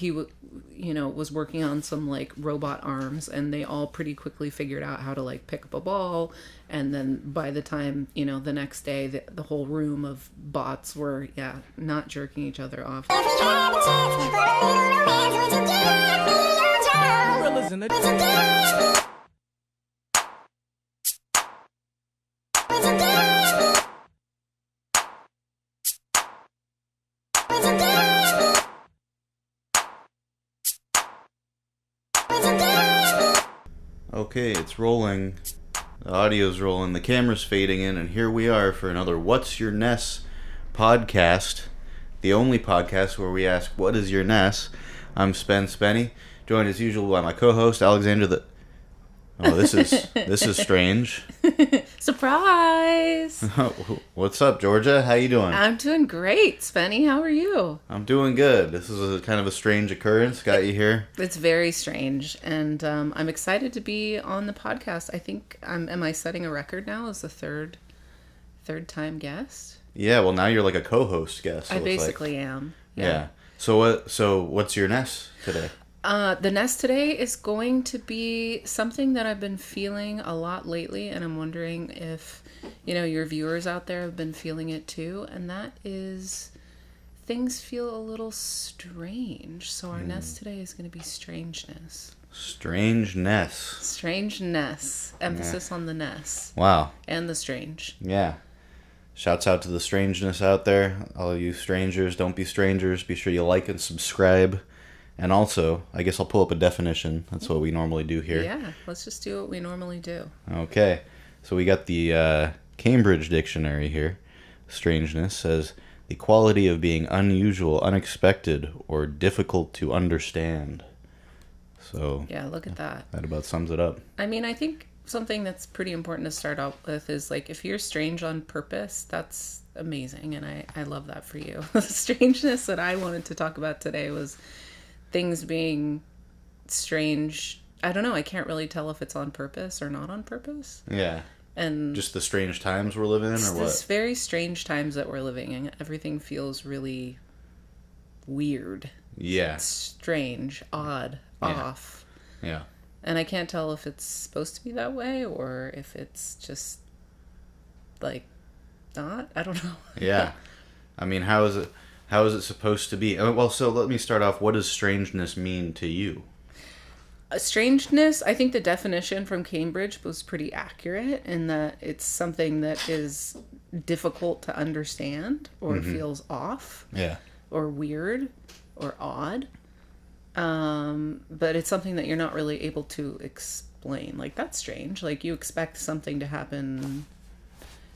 he was working on some like robot arms, and they all pretty quickly figured out how to like pick up a ball. And then by the time, the next day, the whole room of bots were, not jerking each other off. Okay, it's rolling. The audio's rolling. The camera's fading in, and here we are for another What's Your Ness podcast. The only podcast where we ask, what is your Ness? I'm Spenny, joined as usual by my co-host, Alexander Oh, this is strange. Surprise! What's up, Georgia? How you doing? I'm doing great, Spenny. How are you? I'm doing good. This is a kind of a strange occurrence. Got you here. It's very strange, and I'm excited to be on the podcast. I think am I setting a record now as the third time guest? Yeah. Well, now you're like a co-host guest. I basically am. Yeah. So what's your Ness today? The Ness today is going to be something that I've been feeling a lot lately, and I'm wondering if, your viewers out there have been feeling it too, and that is things feel a little strange. So our Ness today is going to be StrangeNESS. StrangeNESS. StrangeNESS. Emphasis on the Ness. Wow. And the strange. Yeah. Shouts out to the strangeness out there. All of you strangers, don't be strangers. Be sure you like and subscribe. And also, I guess I'll pull up a definition. That's what we normally do here. Yeah, let's just do what we normally do. Okay. So we got the Cambridge Dictionary here. StrangeNESS says, the quality of being unusual, unexpected, or difficult to understand. So yeah, look at that. That about sums it up. I mean, I think something that's pretty important to start out with is, like, if you're strange on purpose, that's amazing. And I love that for you. The strangeness that I wanted to talk about today was things being strange. I don't know. I can't really tell if it's on purpose or not on purpose. Yeah. And just the strange times we're living in, or what? It's very strange times that we're living in. Everything feels really weird. Yeah. Strange, odd, off. Yeah. And I can't tell if it's supposed to be that way or if it's just like not. I don't know. Yeah. I mean, how is it supposed to be? Well, so let me start off. What does strangeness mean to you? Strangeness, I think the definition from Cambridge was pretty accurate in that it's something that is difficult to understand or feels off. Yeah. Or weird or odd. But it's something that you're not really able to explain. Like, that's strange. Like, you expect something to happen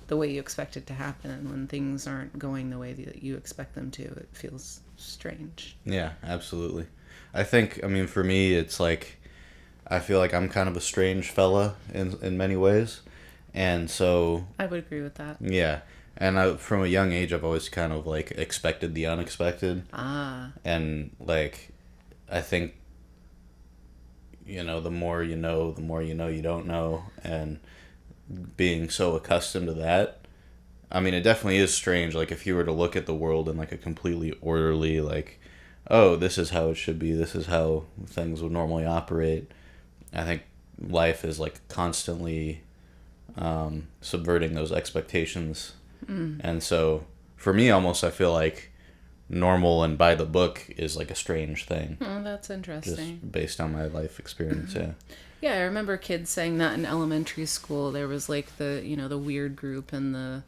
the way you expect it to happen, and when things aren't going the way that you expect them to, it feels strange. Yeah, absolutely. I think, for me, it's like, I feel like I'm kind of a strange fella in many ways, and so I would agree with that. Yeah, and from a young age, I've always kind of like expected the unexpected. And like, I think, the more you know, you don't know, and being so accustomed to that, it definitely is strange. Like, if you were to look at the world in like a completely orderly, like, oh, this is how it should be, this is how things would normally operate, I think life is like constantly subverting those expectations. And so for me, almost, I feel like normal and by the book is like a strange thing. Oh, that's interesting. Just based on my life experience. Yeah, I remember kids saying that in elementary school. There was like the weird group, and the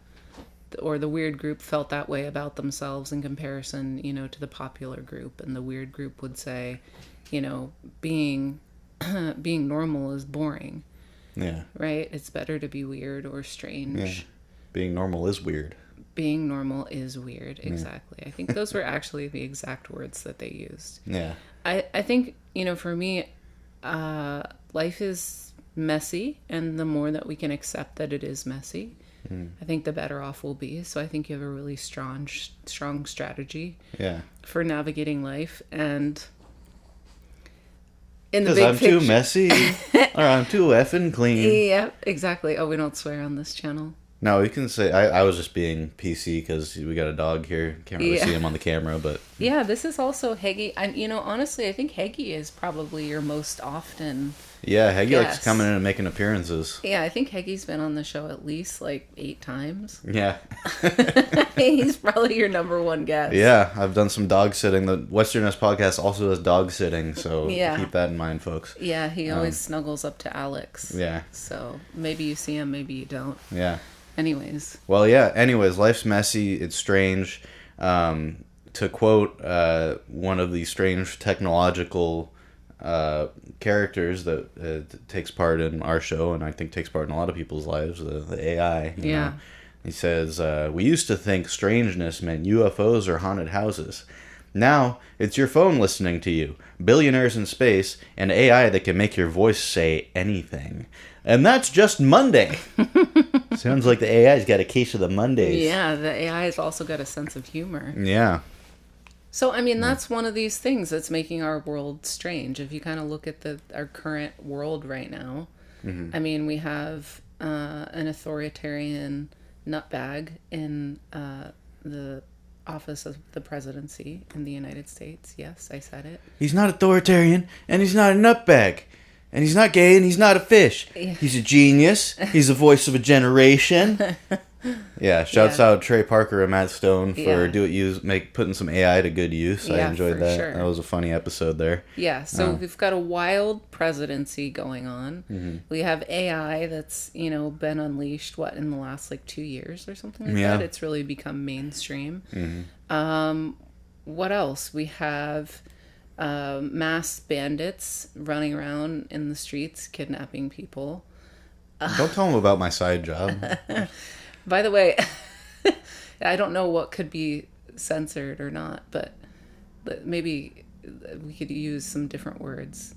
weird group felt that way about themselves in comparison, to the popular group. And the weird group would say, being normal is boring. Yeah. Right? It's better to be weird or strange. Yeah. Being normal is weird. Being normal is weird. Exactly. I think those were actually the exact words that they used. Yeah. I think, for me, life is messy, and the more that we can accept that it is messy, I think the better off we'll be. So I think you have a really strong strategy for navigating life. And in the big picture, I'm too messy, or I'm too effing clean. Yeah, exactly. Oh, we don't swear on this channel. No, you can say I was just being PC because we got a dog here. Can't really see him on the camera, but yeah, this is also Heggy. Honestly, I think Heggy is probably your most often. Yeah, Heggy likes coming in and making appearances. Yeah, I think Heggy's been on the show at least like 8 times. Yeah. He's probably your number one guest. Yeah, I've done some dog sitting. The StrangeNESS podcast also does dog sitting, so keep that in mind, folks. Yeah, he always snuggles up to Alex. Yeah. So maybe you see him, maybe you don't. Yeah. Anyways. Well, yeah. Anyways, life's messy. It's strange. To quote one of the strange technological characters that takes part in our show, and I think takes part in a lot of people's lives, the AI. You know? He says, we used to think strangeness meant UFOs or haunted houses. Now, it's your phone listening to you, billionaires in space, and AI that can make your voice say anything. And that's just Monday. Sounds like the AI's got a case of the Mondays. Yeah, the AI has also got a sense of humor. Yeah. So, I mean, that's one of these things that's making our world strange. If you kind of look at our current world right now, I mean, we have an authoritarian nutbag in the office of the presidency in the United States. Yes, I said it. He's not authoritarian, and he's not a nutbag. And he's not gay, and he's not a fish. Yeah. He's a genius. He's the voice of a generation. Yeah, shouts out Trey Parker and Matt Stone for putting some AI to good use. I enjoyed that. Sure. That was a funny episode there. Yeah, so we've got a wild presidency going on. Mm-hmm. We have AI that's, been unleashed, in the last 2 years or something like that. It's really become mainstream. Mm-hmm. What else? We have mass bandits running around in the streets kidnapping people. Don't tell them about my side job. By the way, I don't know what could be censored or not, but maybe we could use some different words.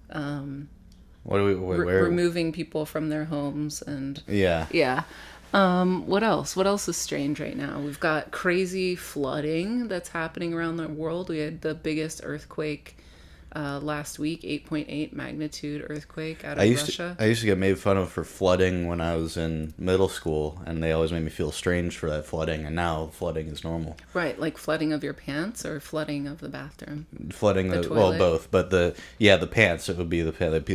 What do we? Removing people from their homes and yeah. What else? What else is strange right now? We've got crazy flooding that's happening around the world. We had the biggest earthquake last week, 8.8 magnitude earthquake out of Russia. I used to get made fun of for flooding when I was in middle school, and they always made me feel strange for that flooding, and now flooding is normal. Right, like flooding of your pants or flooding of the bathroom? Flooding the well, both, but the pants, it would be the pants.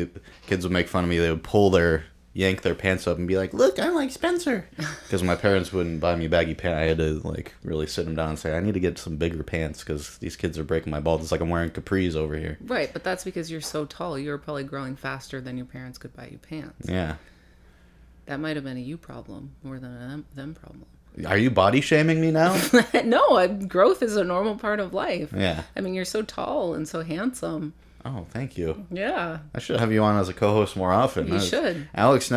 Kids would make fun of me. They would yank their pants up and be like, "Look, I'm like Spencer," because my parents wouldn't buy me baggy pants. I had to really sit them down and say, "I need to get some bigger pants because these kids are breaking my balls. It's like I'm wearing capris over here." Right, but that's because you're so tall. You were probably growing faster than your parents could buy you pants. Yeah, that might have been a you problem more than a them problem. Are you body shaming me now? No, growth is a normal part of life. Yeah, I mean, you're so tall and so handsome. Oh, thank you. Yeah. I should have you on as a co-host more often. You should. Alex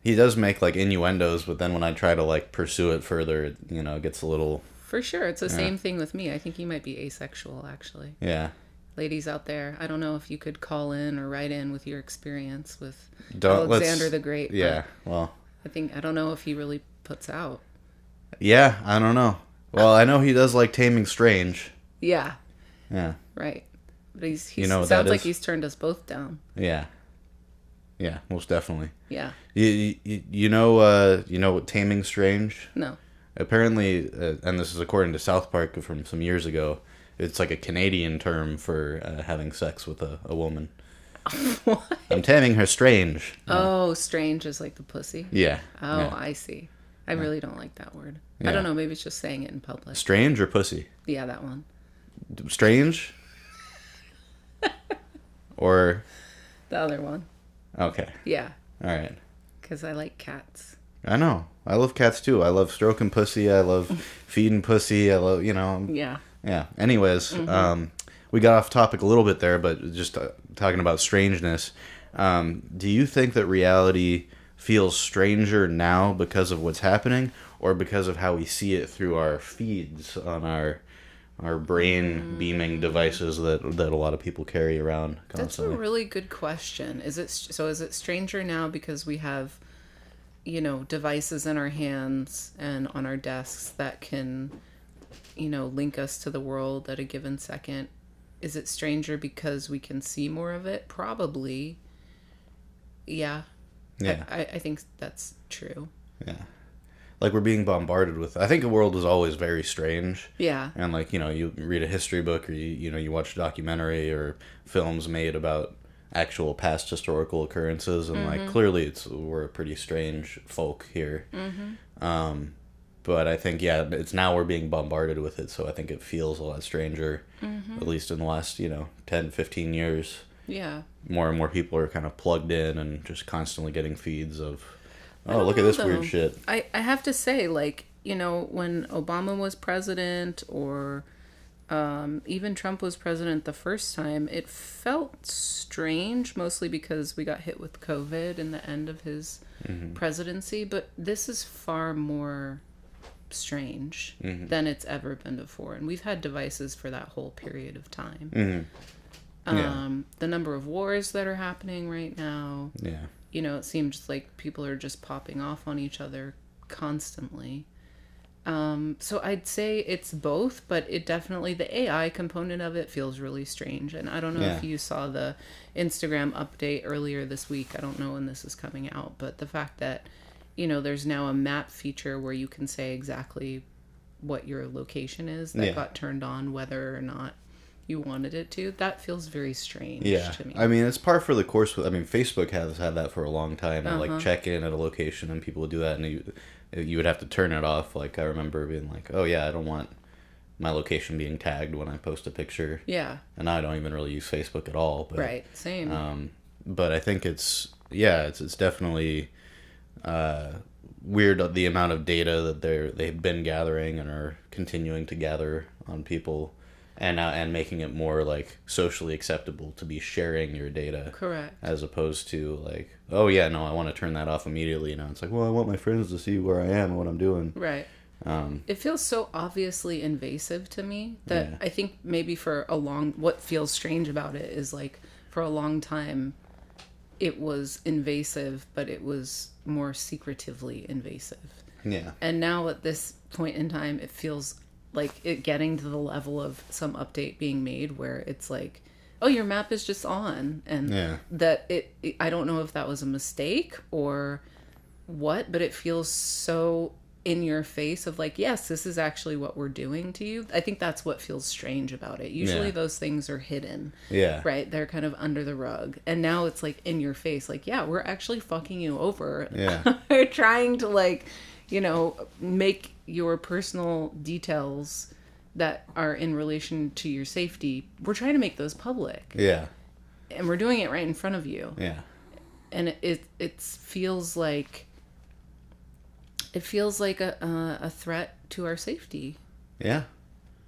he does make innuendos, but then when I try to pursue it further, it gets a little... For sure. It's the same thing with me. I think you might be asexual, actually. Yeah. Ladies out there, I don't know if you could call in or write in with your experience with Alexander the Great. Yeah, well... I don't know if he really puts out. Yeah, I don't know. Well, I know he does like Taming Strange. Yeah. Yeah. Right. But he sounds like he's turned us both down. Yeah. Yeah, most definitely. Yeah. You know what Taming Strange? No. Apparently, and this is according to South Park from some years ago, it's like a Canadian term for having sex with a woman. What? I'm taming her strange. Oh, strange is like the pussy? Yeah. Oh, yeah. I see. I really don't like that word. Yeah. I don't know, maybe it's just saying it in public. Strange or pussy? Yeah, that one. Strange? Or the other one. Okay. Yeah. All right. Because I like cats. I know. I love cats too. I love stroking pussy. I love feeding pussy. I love, Yeah. Yeah. Anyways, we got off topic a little bit there, but just talking about strangeness. Do you think that reality feels stranger now because of what's happening, or because of how we see it through our feeds on our brain beaming devices that a lot of people carry around constantly? That's a really good question. Is it stranger now because we have, devices in our hands and on our desks that can, link us to the world at a given second? Is it stranger because we can see more of it? Probably. Yeah. Yeah. I think that's true. Yeah. Like, we're being bombarded with... I think the world is always very strange. Yeah. And, like, you know, you read a history book or, you watch a documentary or films made about actual past historical occurrences. And, like, clearly we're a pretty strange folk here. But I think, yeah, it's now we're being bombarded with it. So I think it feels a lot stranger, at least in the last, 10, 15 years. Yeah. More and more people are kind of plugged in and just constantly getting feeds of... Oh, look at this weird shit. I have to say, like, when Obama was president or even Trump was president the first time, it felt strange, mostly because we got hit with COVID in the end of his presidency. But this is far more strange than it's ever been before. And we've had devices for that whole period of time. The number of wars that are happening right now. Yeah. It seems like people are just popping off on each other constantly. So I'd say it's both, but it definitely, the AI component of it feels really strange. And I don't know if you saw the Instagram update earlier this week. I don't know when this is coming out, but the fact that, there's now a map feature where you can say exactly what your location is that got turned on, whether or not you wanted it to. That feels very strange to me. I mean, it's par for the course. Facebook has had that for a long time. Like, check in at a location and people would do that, and you would have to turn it off. Like, I remember being like, oh yeah, I don't want my location being tagged when I post a picture. Yeah. And I don't even really use Facebook at all. But, right, same. But I think it's definitely weird, the amount of data that they've been gathering and are continuing to gather on people. And making it more, like, socially acceptable to be sharing your data. Correct. As opposed to, like, oh, yeah, no, I want to turn that off immediately. It's like, well, I want my friends to see where I am and what I'm doing. Right. It feels so obviously invasive to me that I think maybe what feels strange about it is, like, for a long time, it was invasive, but it was more secretively invasive. Yeah. And now at this point in time, it feels like it getting to the level of some update being made where it's like, oh, your map is just on, and that I don't know if that was a mistake or what, but it feels so in your face of like, yes, this is actually what we're doing to you. I think that's what feels strange about it. Usually those things are hidden. Yeah. Right? They're kind of under the rug. And now it's like in your face, like, yeah, we're actually fucking you over. Yeah. We're trying to, like, make your personal details that are in relation to your safety, we're trying to make those public. Yeah. And we're doing it right in front of you. Yeah. And it feels like a threat to our safety. Yeah.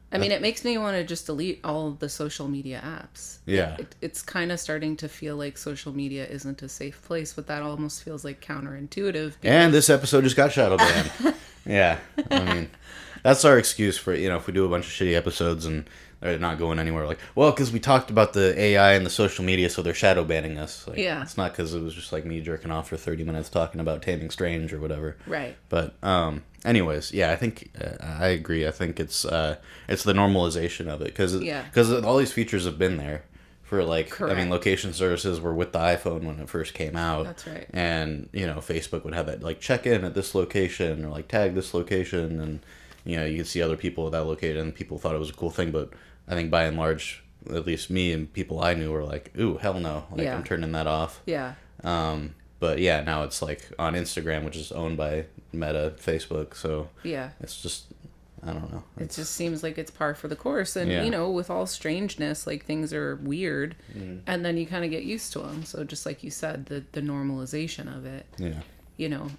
I mean, it makes me want to just delete all of the social media apps. Yeah. It's kind of starting to feel like social media isn't a safe place, but that almost feels like counterintuitive. And this episode just got shadow banned. Yeah. I mean, that's our excuse for, if we do a bunch of shitty episodes and they're not going anywhere. Like, well, because we talked about the AI and the social media, so they're shadow banning us. Like, yeah. It's not because it was just like me jerking off for 30 minutes talking about Taming Strange or whatever. Right. But, anyways, yeah, I think I agree. I think it's the normalization of it because all these features have been there for, like, correct. I mean, location services were with the iPhone when it first came out. That's right. And Facebook would have that, like, check in at this location or like tag this location, and you could see other people at that location, and people thought it was a cool thing. But I think by and large, at least me and people I knew were like, ooh, hell no, like, I'm turning that off. Yeah. But yeah, now it's like on Instagram, which is owned by Meta, Facebook. So yeah, it's just, I don't know. It just seems like it's par for the course. And, with all strangeness, like, things are weird. Mm. And then you kind of get used to them. So just like you said, the normalization of it. Yeah.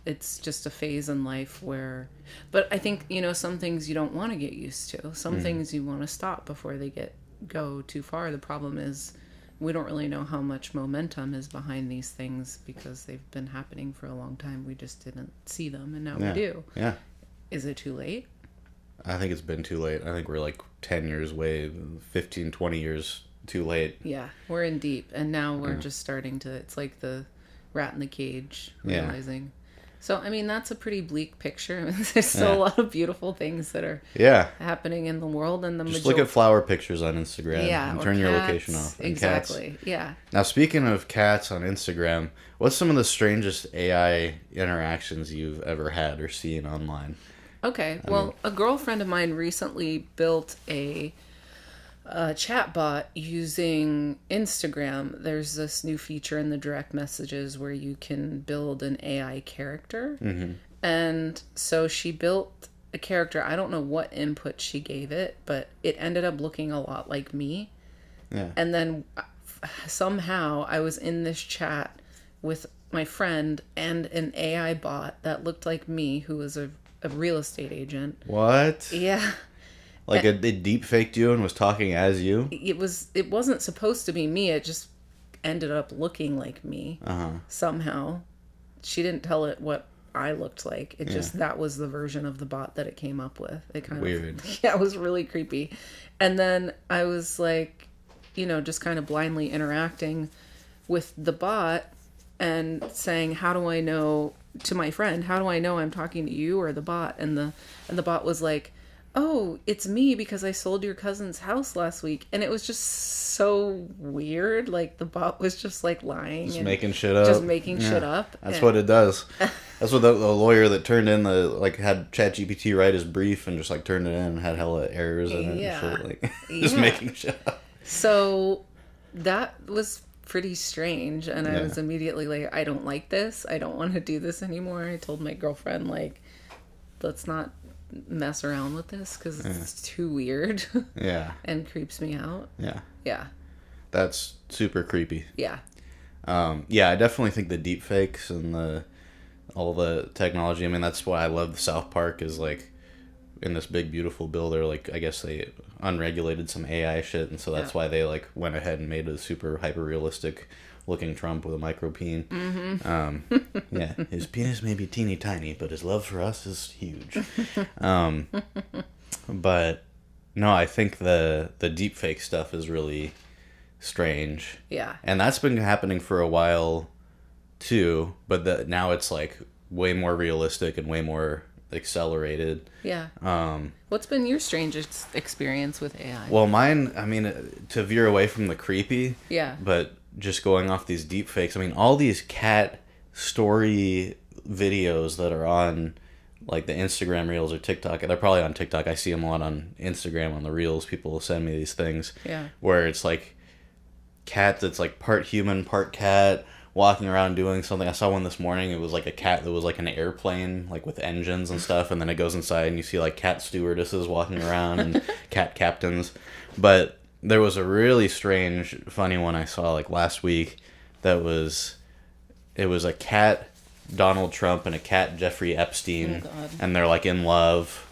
It's just a phase in life where... But I think, some things you don't want to get used to. Some things you want to stop before they go too far. The problem is we don't really know how much momentum is behind these things because they've been happening for a long time. We just didn't see them, and now we do. Yeah. Is it too late? I think it's been too late. I think we're like 10 years away, 15, 20 years too late. Yeah, we're in deep, and now we're just starting to... It's like the rat in the cage, realizing... So, I mean, that's a pretty bleak picture. There's still a lot of beautiful things that are happening in the world. And just look at flower pictures on Instagram and turn your location off. And exactly, cats. yeah. Now, speaking of cats on Instagram, what's some of the strangest AI interactions you've ever had or seen online? Okay, well, a girlfriend of mine recently built a chat bot using Instagram. There's this new feature in the direct messages where you can build an AI character. Mm-hmm. And so she built a character. I don't know what input she gave it, but it ended up looking a lot like me. Yeah. And then somehow I was in this chat with my friend and an AI bot that looked like me, who was a real estate agent. What? Yeah. Like it deep faked you and was talking as you? It wasn't supposed to be me. It just ended up looking like me somehow. She didn't tell it what I looked like. It just, that was the version of the bot that it came up with. It kind Weird. Yeah, it was really creepy. And then I was like, just kind of blindly interacting with the bot and saying, how do I know, to my friend, how do I know I'm talking to you or the bot? And the bot was like, oh, it's me because I sold your cousin's house last week. And it was just so weird. Like, the bot was just like lying. Just making shit up. Just making shit up. That's what it does. That's what the lawyer that turned in had ChatGPT write his brief and just like turned it in and had hella errors in it and shit. Like, just making shit up. So that was pretty strange. And I was immediately like, I don't like this. I don't want to do this anymore. I told my girlfriend, like, let's not mess around with this because it's too weird. Yeah. And creeps me out. Yeah. Yeah. That's super creepy. Yeah. Yeah, I definitely think the deep fakes and all the technology, I mean, that's why I love South Park is like in this big beautiful bill, they're like, I guess they unregulated some AI shit, and so that's why they like went ahead and made a super hyper realistic looking Trump with a micro peen. Mm-hmm. Yeah, his penis may be teeny tiny, but his love for us is huge. But no, I think the deep fake stuff is really strange. Yeah, and that's been happening for a while too, but now it's like way more realistic and way more accelerated. Yeah. What's been your strangest experience with AI? Well, mine, I mean, to veer away from the creepy. Yeah. But just going off these deep fakes, I mean, all these cat story videos that are on like the Instagram Reels or TikTok, they're probably on TikTok. I see them a lot on Instagram on the Reels. People will send me these things. Yeah. Where it's like cat that's like part human, part cat, walking around doing something. I saw one this morning. It was like a cat that was like an airplane, like with engines and stuff, and then it goes inside and you see like cat stewardesses walking around and cat captains. But there was a really strange, funny one I saw like last week that was, it was a cat Donald Trump and a cat Jeffrey Epstein, and they're like in love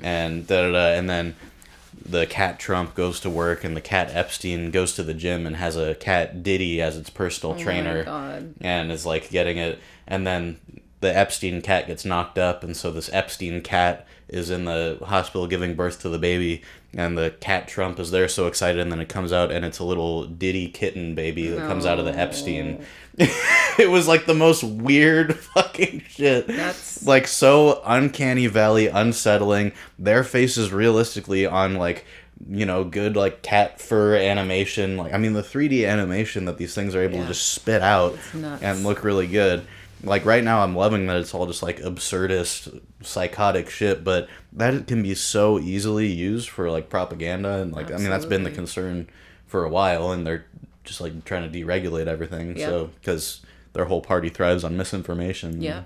and and then the cat Trump goes to work and the cat Epstein goes to the gym and has a cat Diddy as its personal trainer and is like getting it, and then the Epstein cat gets knocked up, and so this Epstein cat is in the hospital giving birth to the baby, and the cat Trump is there so excited, and then it comes out and it's a little Diddy kitten baby that comes out of the Epstein. It was like the most weird fucking shit. That's like so uncanny valley, unsettling. Their faces realistically on like, good like cat fur animation. Like, I mean, the 3D animation that these things are able to just spit out and look really good. Like right now I'm loving that it's all just like absurdist, psychotic shit, but that can be so easily used for like propaganda and like, I mean, that's been the concern for a while, and they're just like trying to deregulate everything. Yeah. So, because their whole party thrives on misinformation. Yeah.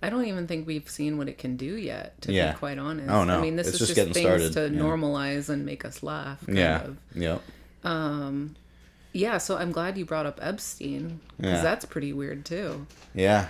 I don't even think we've seen what it can do yet, to be quite honest. Oh, no. I mean, this is just things started. To normalize and make us laugh. Kind of. Yeah. Yeah, so I'm glad you brought up Epstein, because that's pretty weird too. Yeah.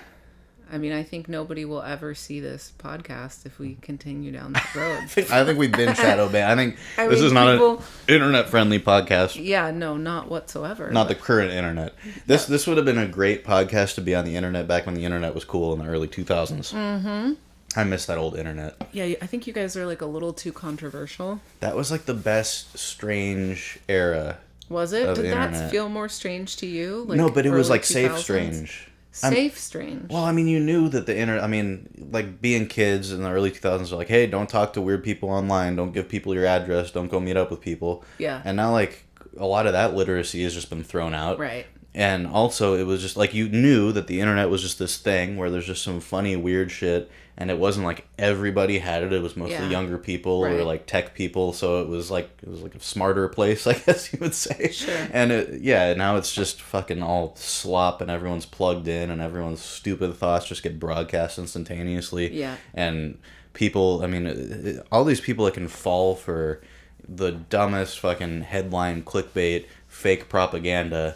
I mean, I think nobody will ever see this podcast if we continue down that road. I think we've been shadow banned. This is not an internet-friendly podcast. Yeah, no, not whatsoever. Not the current internet. This would have been a great podcast to be on the internet back when the internet was cool in the early 2000s. Mm-hmm. I miss that old internet. Yeah, I think you guys are like a little too controversial. That was like the best strange era. Was it? Did that feel more strange to you? Like, no, but it was like safe strange. Safe strange. Well, I mean, you knew that the internet, I mean, like being kids in the early 2000s are like, hey, don't talk to weird people online, don't give people your address, don't go meet up with people. Yeah. And now, like, a lot of that literacy has just been thrown out. Right. And also, it was just like you knew that the internet was just this thing where there's just some funny, weird shit, and it wasn't like everybody had it. It was mostly younger people or like tech people, so it was like a smarter place, I guess you would say. Sure. And now it's just fucking all slop, and everyone's plugged in, and everyone's stupid thoughts just get broadcast instantaneously. Yeah. And people, I mean, all these people that can fall for the dumbest fucking headline clickbait, fake propaganda.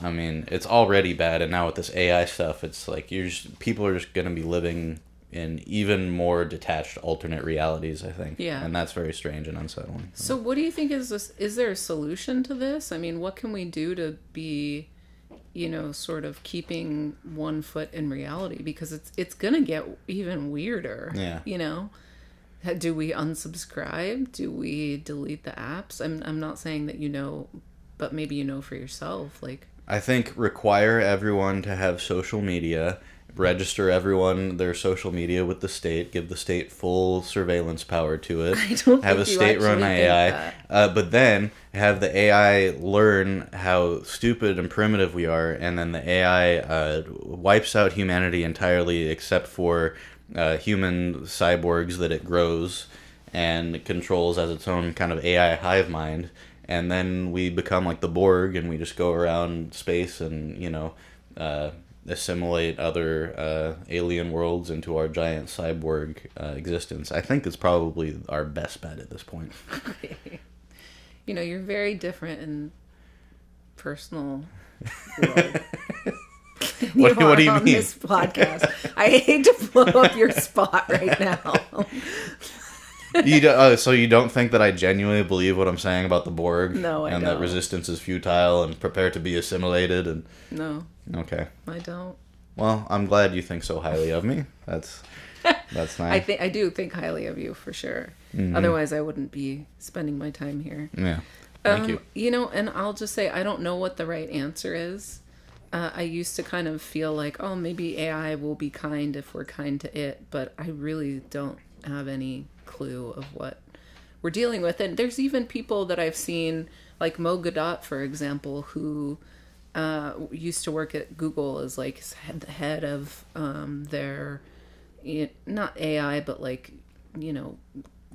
I mean, it's already bad, and now with this AI stuff, it's like people are just gonna be living in even more detached alternate realities, I think. Yeah. And that's very strange and unsettling. So what do you think is there a solution to this? I mean, what can we do to be, sort of keeping one foot in reality? Because it's gonna get even weirder. Yeah. Do we unsubscribe? Do we delete the apps? I'm not saying that but maybe for yourself, like. I think require everyone to have social media, register everyone their social media with the state, give the state full surveillance power to it. I don't have think a you state-run actually AI, but then have the AI learn how stupid and primitive we are, and then the AI wipes out humanity entirely except for human cyborgs that it grows and controls as its own kind of AI hive mind. And then we become like the Borg, and we just go around space and, assimilate other alien worlds into our giant cyborg existence. I think it's probably our best bet at this point. You're very different in personal world. What do you mean? This podcast. I hate to blow up your spot right now. So you don't think that I genuinely believe what I'm saying about the Borg? No, I don't. And that resistance is futile and prepare to be assimilated? And no. Okay. I don't. Well, I'm glad you think so highly of me. That's nice. I do think highly of you for sure. Mm-hmm. Otherwise, I wouldn't be spending my time here. Yeah. Thank you. And I'll just say I don't know what the right answer is. I used to kind of feel like, oh, maybe AI will be kind if we're kind to it, but I really don't have any clue of what we're dealing with. And there's even people that I've seen, like Mo Gadot, for example, who used to work at Google as like the head of their, not AI, but like,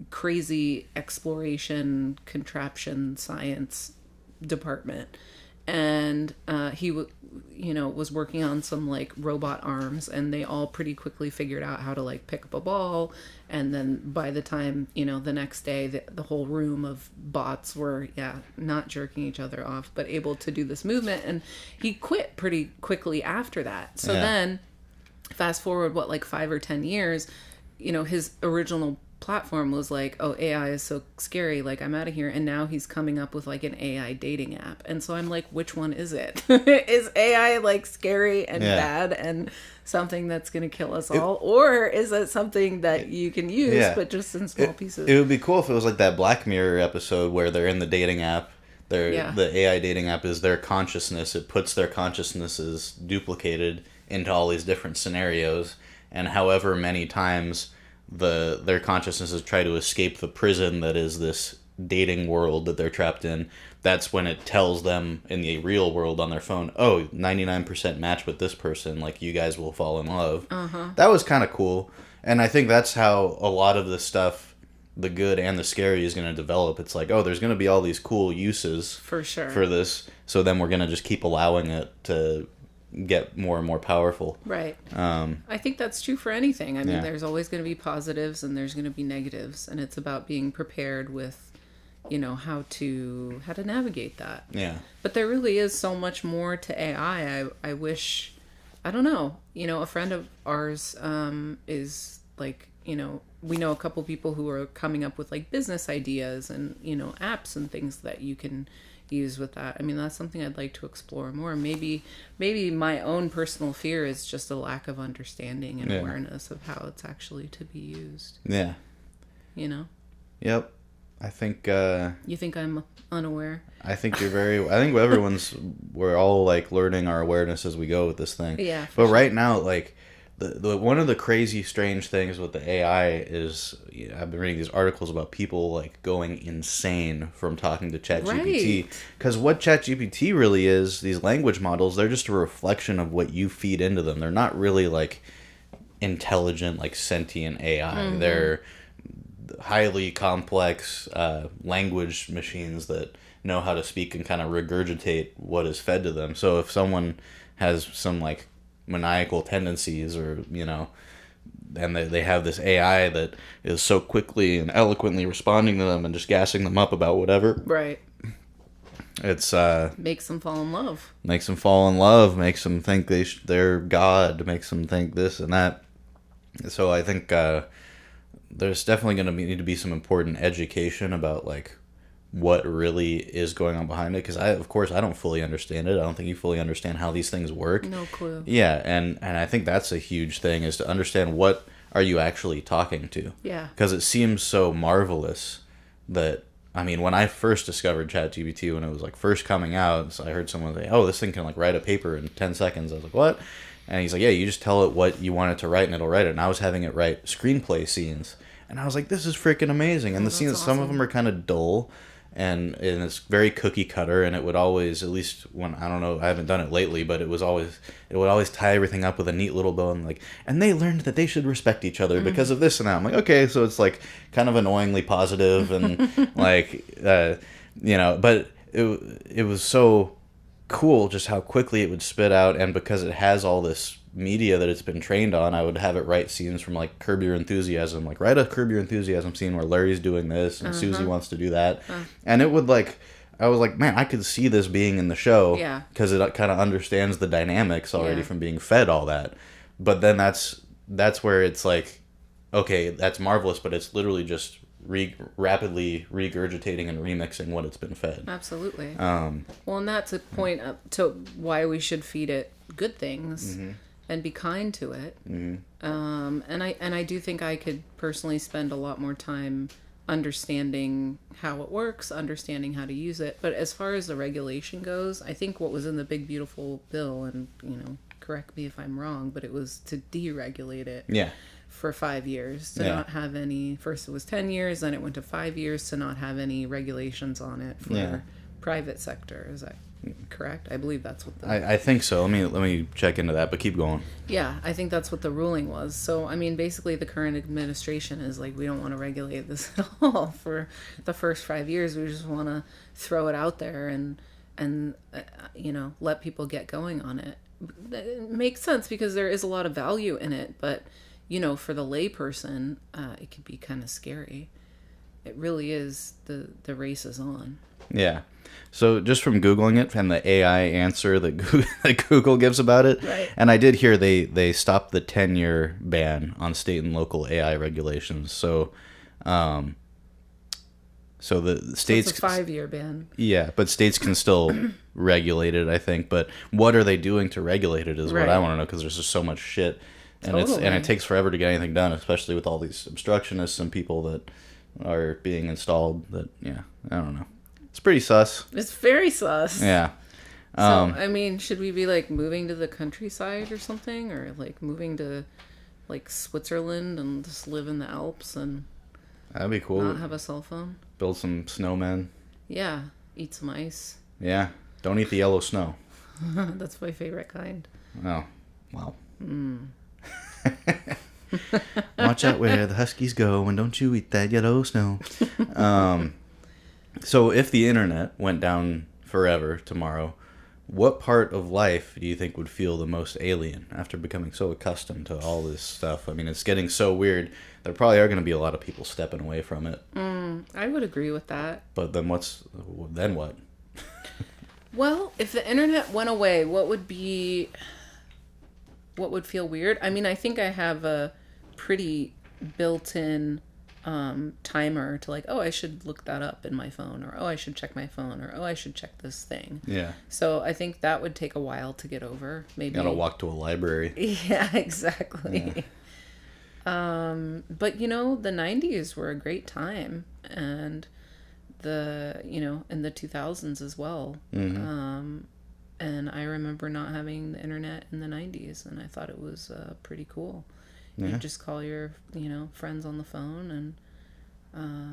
crazy exploration contraption science department. And he was working on some like robot arms, and they all pretty quickly figured out how to like pick up a ball. And then by the time, the next day, the whole room of bots were, not jerking each other off, but able to do this movement. And he quit pretty quickly after that. So then fast forward, like 5 or 10 years, his original platform was like, oh, AI is so scary, like I'm out of here. And now he's coming up with like an AI dating app, and so I'm like, which one is it? Is AI like scary and bad and something that's gonna kill us all, or is it something that you can use but just in small pieces? It would be cool if it was like that Black Mirror episode where they're in the dating app. The AI dating app is their consciousness. It puts their consciousnesses duplicated into all these different scenarios, and however many times their consciousnesses try to escape the prison that is this dating world that they're trapped in, that's when it tells them in the real world on their phone, oh, 99% match with this person, like you guys will fall in love. That was kind of cool. And I think that's how a lot of this stuff, the good and the scary, is going to develop. It's like, oh, there's going to be all these cool uses for sure for this, so then we're going to just keep allowing it to get more and more powerful. Right. I think that's true for anything. I mean, there's always going to be positives and there's going to be negatives, and it's about being prepared with, how to navigate that. Yeah. But there really is so much more to AI. I wish, I don't know, a friend of ours is like, we know a couple people who are coming up with like business ideas and, apps and things that you can use with that. I mean, that's something I'd like to explore more. Maybe my own personal fear is just a lack of understanding and awareness of how it's actually to be used. Yeah. Yep. I think You think I'm unaware? I think you're very. I think we're all like learning our awareness as we go with this thing. Yeah. But right now, like the one of the crazy strange things with the AI is I've been reading these articles about people like going insane from talking to ChatGPT. Right. Because what ChatGPT really is, these language models, they're just a reflection of what you feed into them. They're not really like intelligent, like sentient AI. Mm-hmm. They're highly complex language machines that know how to speak and kind of regurgitate what is fed to them. So if someone has some like maniacal tendencies, or and they have this AI that is so quickly and eloquently responding to them and just gassing them up about whatever, Right. it's Makes them fall in love. makes them fall in love, makes them think they're God, makes them think this and that. So I think there's definitely going to need to be some important education about like what really is going on behind it, because of course I don't fully understand it. I don't think you fully understand how these things work. No clue. Yeah, and I think that's a huge thing, is to understand what are you actually talking to. Yeah. Because it seems so marvelous that, I mean, when I first discovered ChatGPT, when it was like first coming out, so I heard someone say, "Oh, this thing can like write a paper in 10 seconds." I was like, "What?" And he's like, "Yeah, you just tell it what you want it to write and it'll write it." And I was having it write screenplay scenes. And I was like, this is freaking amazing. And the scenes, awesome. some of them are kind of dull, and it's very cookie cutter, and it would always, at least when, I don't know, I haven't done it lately, but it would always tie everything up with a neat little bow, and like, and they learned that they should respect each other because of this and that. I'm like, okay, so it's like kind of annoyingly positive and like, but it was so cool just how quickly it would spit out, and because it has all this media that it's been trained on, I would have it write scenes from like Curb Your Enthusiasm, like write a Curb Your Enthusiasm scene where Larry's doing this and Susie wants to do that, and it would like, I was like, man, I could see this being in the show, Yeah. because it kind of understands the dynamics already Yeah. from being fed all that. But then that's where it's like, okay, that's marvelous, but it's literally just rapidly regurgitating and remixing what it's been fed. Absolutely. Well, and that's a point up to why we should feed it good things and be kind to it. And I do think I could personally spend a lot more time understanding how it works, understanding how to use it. But as far as the regulation goes, I think what was in the big beautiful bill, and correct me if I'm wrong, but it was to deregulate it. Yeah. For 5 years to not have any. First it was 10 years, then it went to 5 years to not have any regulations on it for private sector. Is that correct? I believe that's what I think so. Let me check into that, but keep going. Yeah, I think that's what the ruling was. So I mean, basically the current administration is like, we don't want to regulate this at all for the first 5 years. We just want to throw it out there and let people get going on it. It makes sense because there is a lot of value in it, but for the layperson, it could be kind of scary. It really is. The race is on. Yeah. So just from Googling it and the AI answer that Google gives about it, Right. and I did hear they stopped the 10-year ban on state and local AI regulations. So, the states, It's a 5-year ban. yeah, but states can still regulate it, I think. But what are they doing to regulate it is what I Right. want to know, because there's just so much shit. And Totally. it takes forever to get anything done, especially with all these obstructionists and people that are being installed. That I don't know. It's pretty sus. It's very sus. Yeah. So I mean, should we be like moving to the countryside or something, or like moving to like Switzerland and just live in the Alps and That'd be cool. not have a cell phone? Build some snowmen. Yeah, eat some ice. Yeah. Don't eat the yellow snow. That's my favorite kind. Oh, wow. Watch out where the huskies go, and don't you eat that yellow snow. So if the internet went down forever tomorrow, what part of life do you think would feel the most alien after becoming so accustomed to all this stuff? I mean, it's getting so weird. There probably are going to be a lot of people stepping away from it. I would agree with that. But then what? Well, if the internet went away, what would feel weird? I mean, I think I have a pretty built-in timer to like, oh, I should look that up in my phone, or oh, I should check my phone, or oh, I should check this thing. Yeah. So I think that would take a while to get over. Maybe. You gotta walk to a library. Yeah, exactly. Yeah. But the 90s were a great time, and in the 2000s as well. And I remember not having the internet in the 90s, and I thought it was pretty cool. Yeah. You just call your, friends on the phone and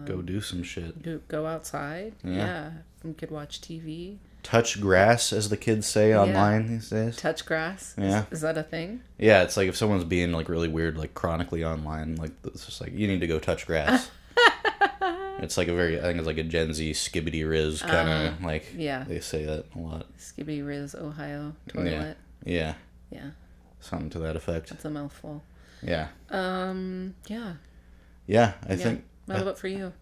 go do some shit. go outside. Yeah. You could watch TV. Touch grass, as the kids say online these days. Touch grass? Yeah. Is that a thing? Yeah, it's like if someone's being like really weird, like chronically online, like it's just like, you need to go touch grass. It's like I think it's like a Gen Z skibbity riz kind of like, they say that a lot. Skibbity riz, Ohio toilet. Yeah. Yeah. Something to that effect. That's a mouthful. Yeah. Yeah. Yeah, I think. What about for you?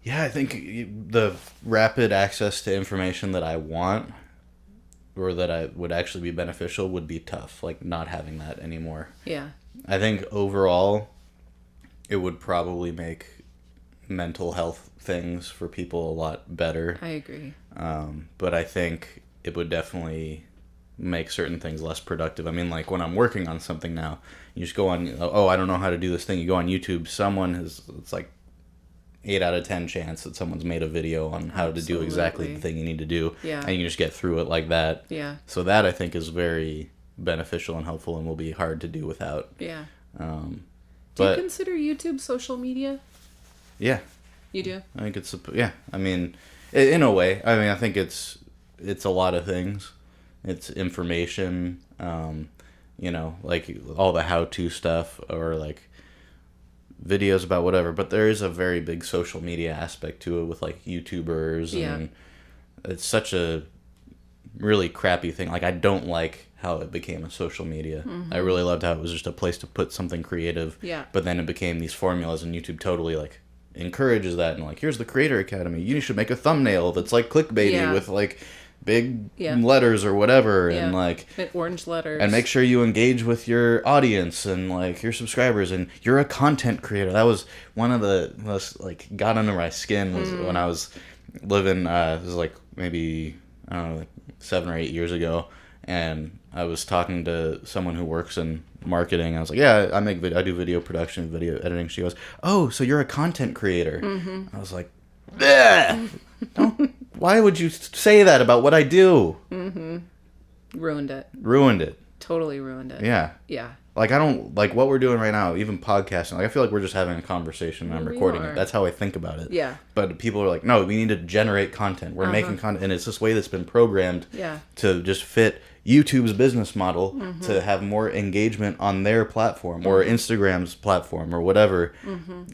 Yeah, I think the rapid access to information that I want, or that I would actually be beneficial, would be tough. Like not having that anymore. Yeah. I think overall, it would probably make mental health things for people a lot better. I agree. But I think it would definitely make certain things less productive. I mean, like when I'm working on something now, you just go on, I don't know how to do this thing. You go on YouTube, it's like 8 out of 10 chance that someone's made a video on how to do exactly the thing you need to do. Yeah. And you just get through it like that. Yeah. So that I think is very beneficial and helpful and will be hard to do without. Yeah. Do you consider YouTube social media? Yeah. You do? I think it's, I mean, in a way. I mean, I think it's a lot of things. It's information, like all the how-to stuff or like videos about whatever. But there is a very big social media aspect to it with like YouTubers. And it's such a really crappy thing. Like I don't like how it became a social media. I really loved how it was just a place to put something creative. Yeah. But then it became these formulas, and YouTube totally like encourages that, and like, here's the Creator Academy. You should make a thumbnail that's like clickbaity with like big letters or whatever, and like orange letters, and make sure you engage with your audience and like your subscribers, and you're a content creator. That was one of the most like got under my skin was when I was living. This was like maybe I don't know, like 7 or 8 years ago, and I was talking to someone who works in marketing. I was like, yeah, I do video production, video editing. She goes, oh, so you're a content creator. I was like, why would you say that about what I do? Ruined it. Totally ruined it. Yeah. Like, I don't, like, what we're doing right now, even podcasting, like, I feel like we're just having a conversation and I'm recording it. That's how I think about it. Yeah. But people are like, no, we need to generate content. We're making content. And it's this way that's been programmed to just fit YouTube's business model to have more engagement on their platform or Instagram's platform or whatever.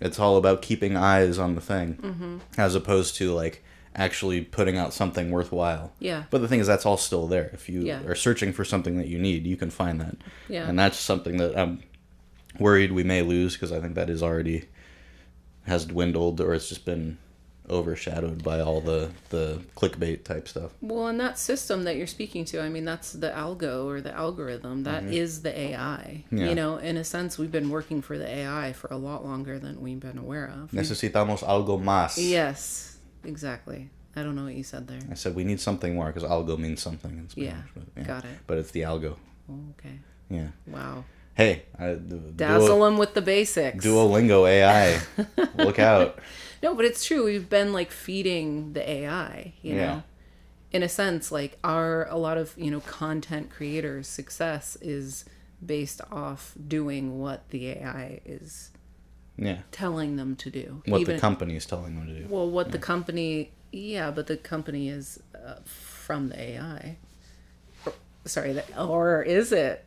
It's all about keeping eyes on the thing as opposed to, like, actually putting out something worthwhile. Yeah. But the thing is, that's all still there. If you are searching for something that you need, you can find that. Yeah. And that's something that I'm worried we may lose, because I think that is already has dwindled, or it's just been overshadowed by all the clickbait type stuff. Well, and that system that you're speaking to, I mean, that's the algo or the algorithm. That is the AI. Yeah. You know, in a sense, we've been working for the AI for a lot longer than we've been aware of. Necesitamos algo más. Yes. Exactly. I don't know what you said there. I said we need something more, because algo means something in Spanish. Got it. But it's the algo. Oh, okay. Yeah. Wow. Hey. Dazzle them with the basics. Duolingo AI. Look out. No, but it's true. We've been like feeding the AI, you know? In a sense, like a lot of, content creators' success is based off doing what the AI is telling them to do. What the company is telling them to do. Well, what the company, but the company is from the AI. Or is it?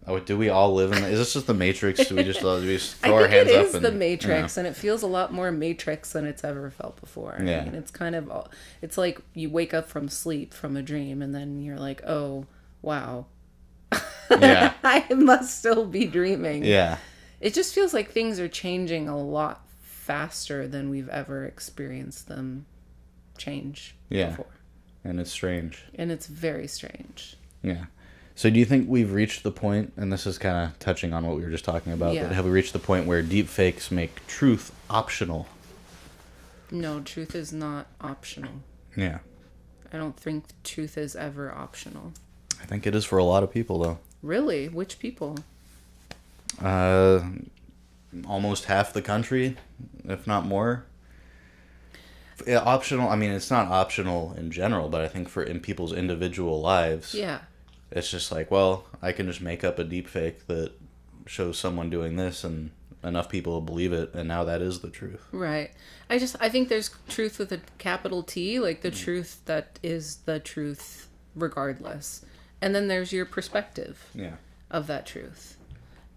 Oh, do we all live in? Is this just the Matrix? Do we just throw our hands up? I think it is the Matrix, and it feels a lot more Matrix than it's ever felt before. Yeah. I mean, it's kind of, it's like you wake up from sleep from a dream, and then you're like, oh, wow. Yeah. I must still be dreaming. Yeah. It just feels like things are changing a lot faster than we've ever experienced them change before. And it's strange. And it's very strange. Yeah. So do you think we've reached the point, and this is kind of touching on what we were just talking about, but have we reached the point where deepfakes make truth optional? No, truth is not optional. Yeah. I don't think truth is ever optional. I think it is for a lot of people, though. Really? Which people? Almost half the country, if not more. Optional, I mean, it's not optional in general, but I think in people's individual lives, Yeah. it's just like, well, I can just make up a deep fake that shows someone doing this, and enough people will believe it, and now that is the truth. Right. I think there's truth with a capital T, like the truth that is the truth regardless. And then there's your perspective of that truth.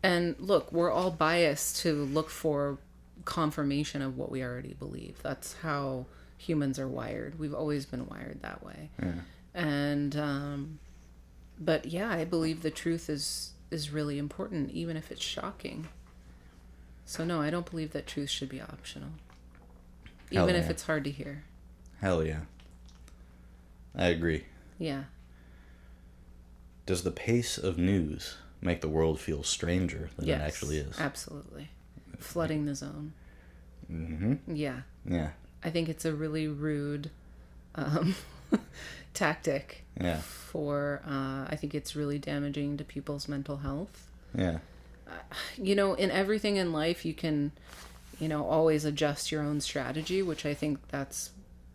And look, we're all biased to look for confirmation of what we already believe. That's how humans are wired. We've always been wired that way. Yeah. And but yeah, I believe the truth is really important, even if it's shocking. So no, I don't believe that truth should be optional, even if it's hard to hear. Hell yeah. I agree. Yeah. Does the pace of news make the world feel stranger than it actually is? Absolutely. Flooding the zone. Mm-hmm. Yeah. Yeah. I think it's a really rude tactic. Yeah. I think it's really damaging to people's mental health. Yeah. In everything in life, you can, always adjust your own strategy, which I think that's,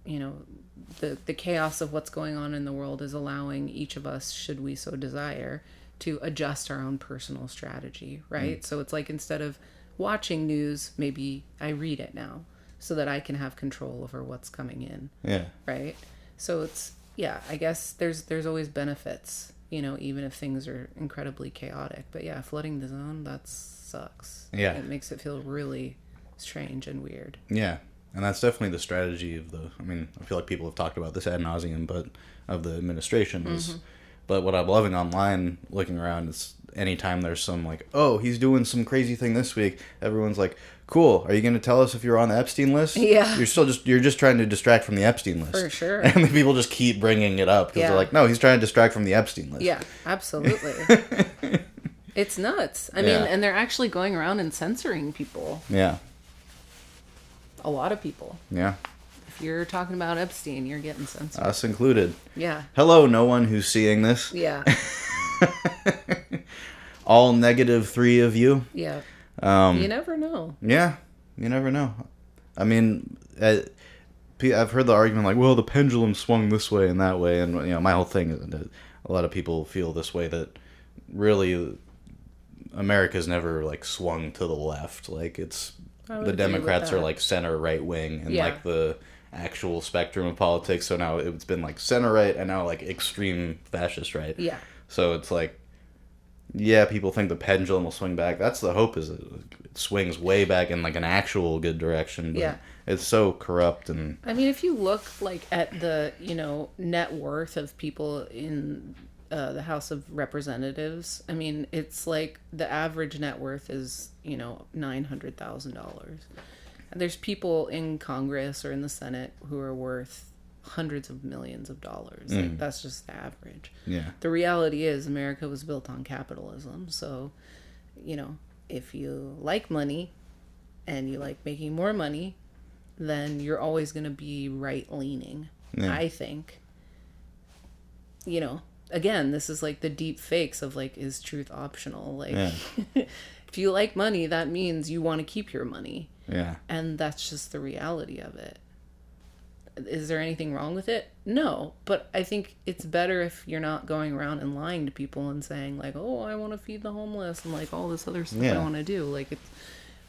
the chaos of what's going on in the world is allowing each of us, should we so desire, to adjust our own personal strategy, right? So it's like, instead of watching news, maybe I read it now so that I can have control over what's coming in. Yeah. Right? So it's, I guess there's always benefits, even if things are incredibly chaotic. But yeah, flooding the zone, that sucks. Yeah. It makes it feel really strange and weird. Yeah. And that's definitely the strategy of I feel like people have talked about this ad nauseum, but of the administration is, but what I'm loving online, looking around, is anytime there's some like, oh, he's doing some crazy thing this week, everyone's like, cool, are you going to tell us if you're on the Epstein list? Yeah. You're just trying to distract from the Epstein list. For sure. And the people just keep bringing it up because they're like, no, he's trying to distract from the Epstein list. Yeah, absolutely. It's nuts. I mean, and they're actually going around and censoring people. Yeah. A lot of people. Yeah. If you're talking about Epstein, you're getting censored. Us included. Yeah. Hello, no one who's seeing this. Yeah. All -3 of you. Yeah. You never know. Yeah, you never know. I mean, I've heard the argument like, well, the pendulum swung this way and that way, and my whole thing is that a lot of people feel this way, that really America's never like swung to the left. Like, it's the Democrats are like center right wing and like the actual spectrum of politics. So now it's been like center right and now like extreme fascist right. Yeah. So it's like, yeah, people think the pendulum will swing back. That's the hope, is it swings way back in like an actual good direction. But it's so corrupt. And I mean, if you look like at the, net worth of people in the House of Representatives, I mean, it's like the average net worth is, $900,000. And there's people in Congress or in the Senate who are worth hundreds of millions of dollars. Like, that's just the average. Yeah. The reality is America was built on capitalism. So, if you like money and you like making more money, then you're always going to be right-leaning, I think. Again, this is like the deep fakes of like, is truth optional? Like, if you like money, that means you want to keep your money. Yeah. And that's just the reality of it. Is there anything wrong with it? No. But I think it's better if you're not going around and lying to people and saying like, oh, I want to feed the homeless and like all this other stuff I want to do. Like, it's...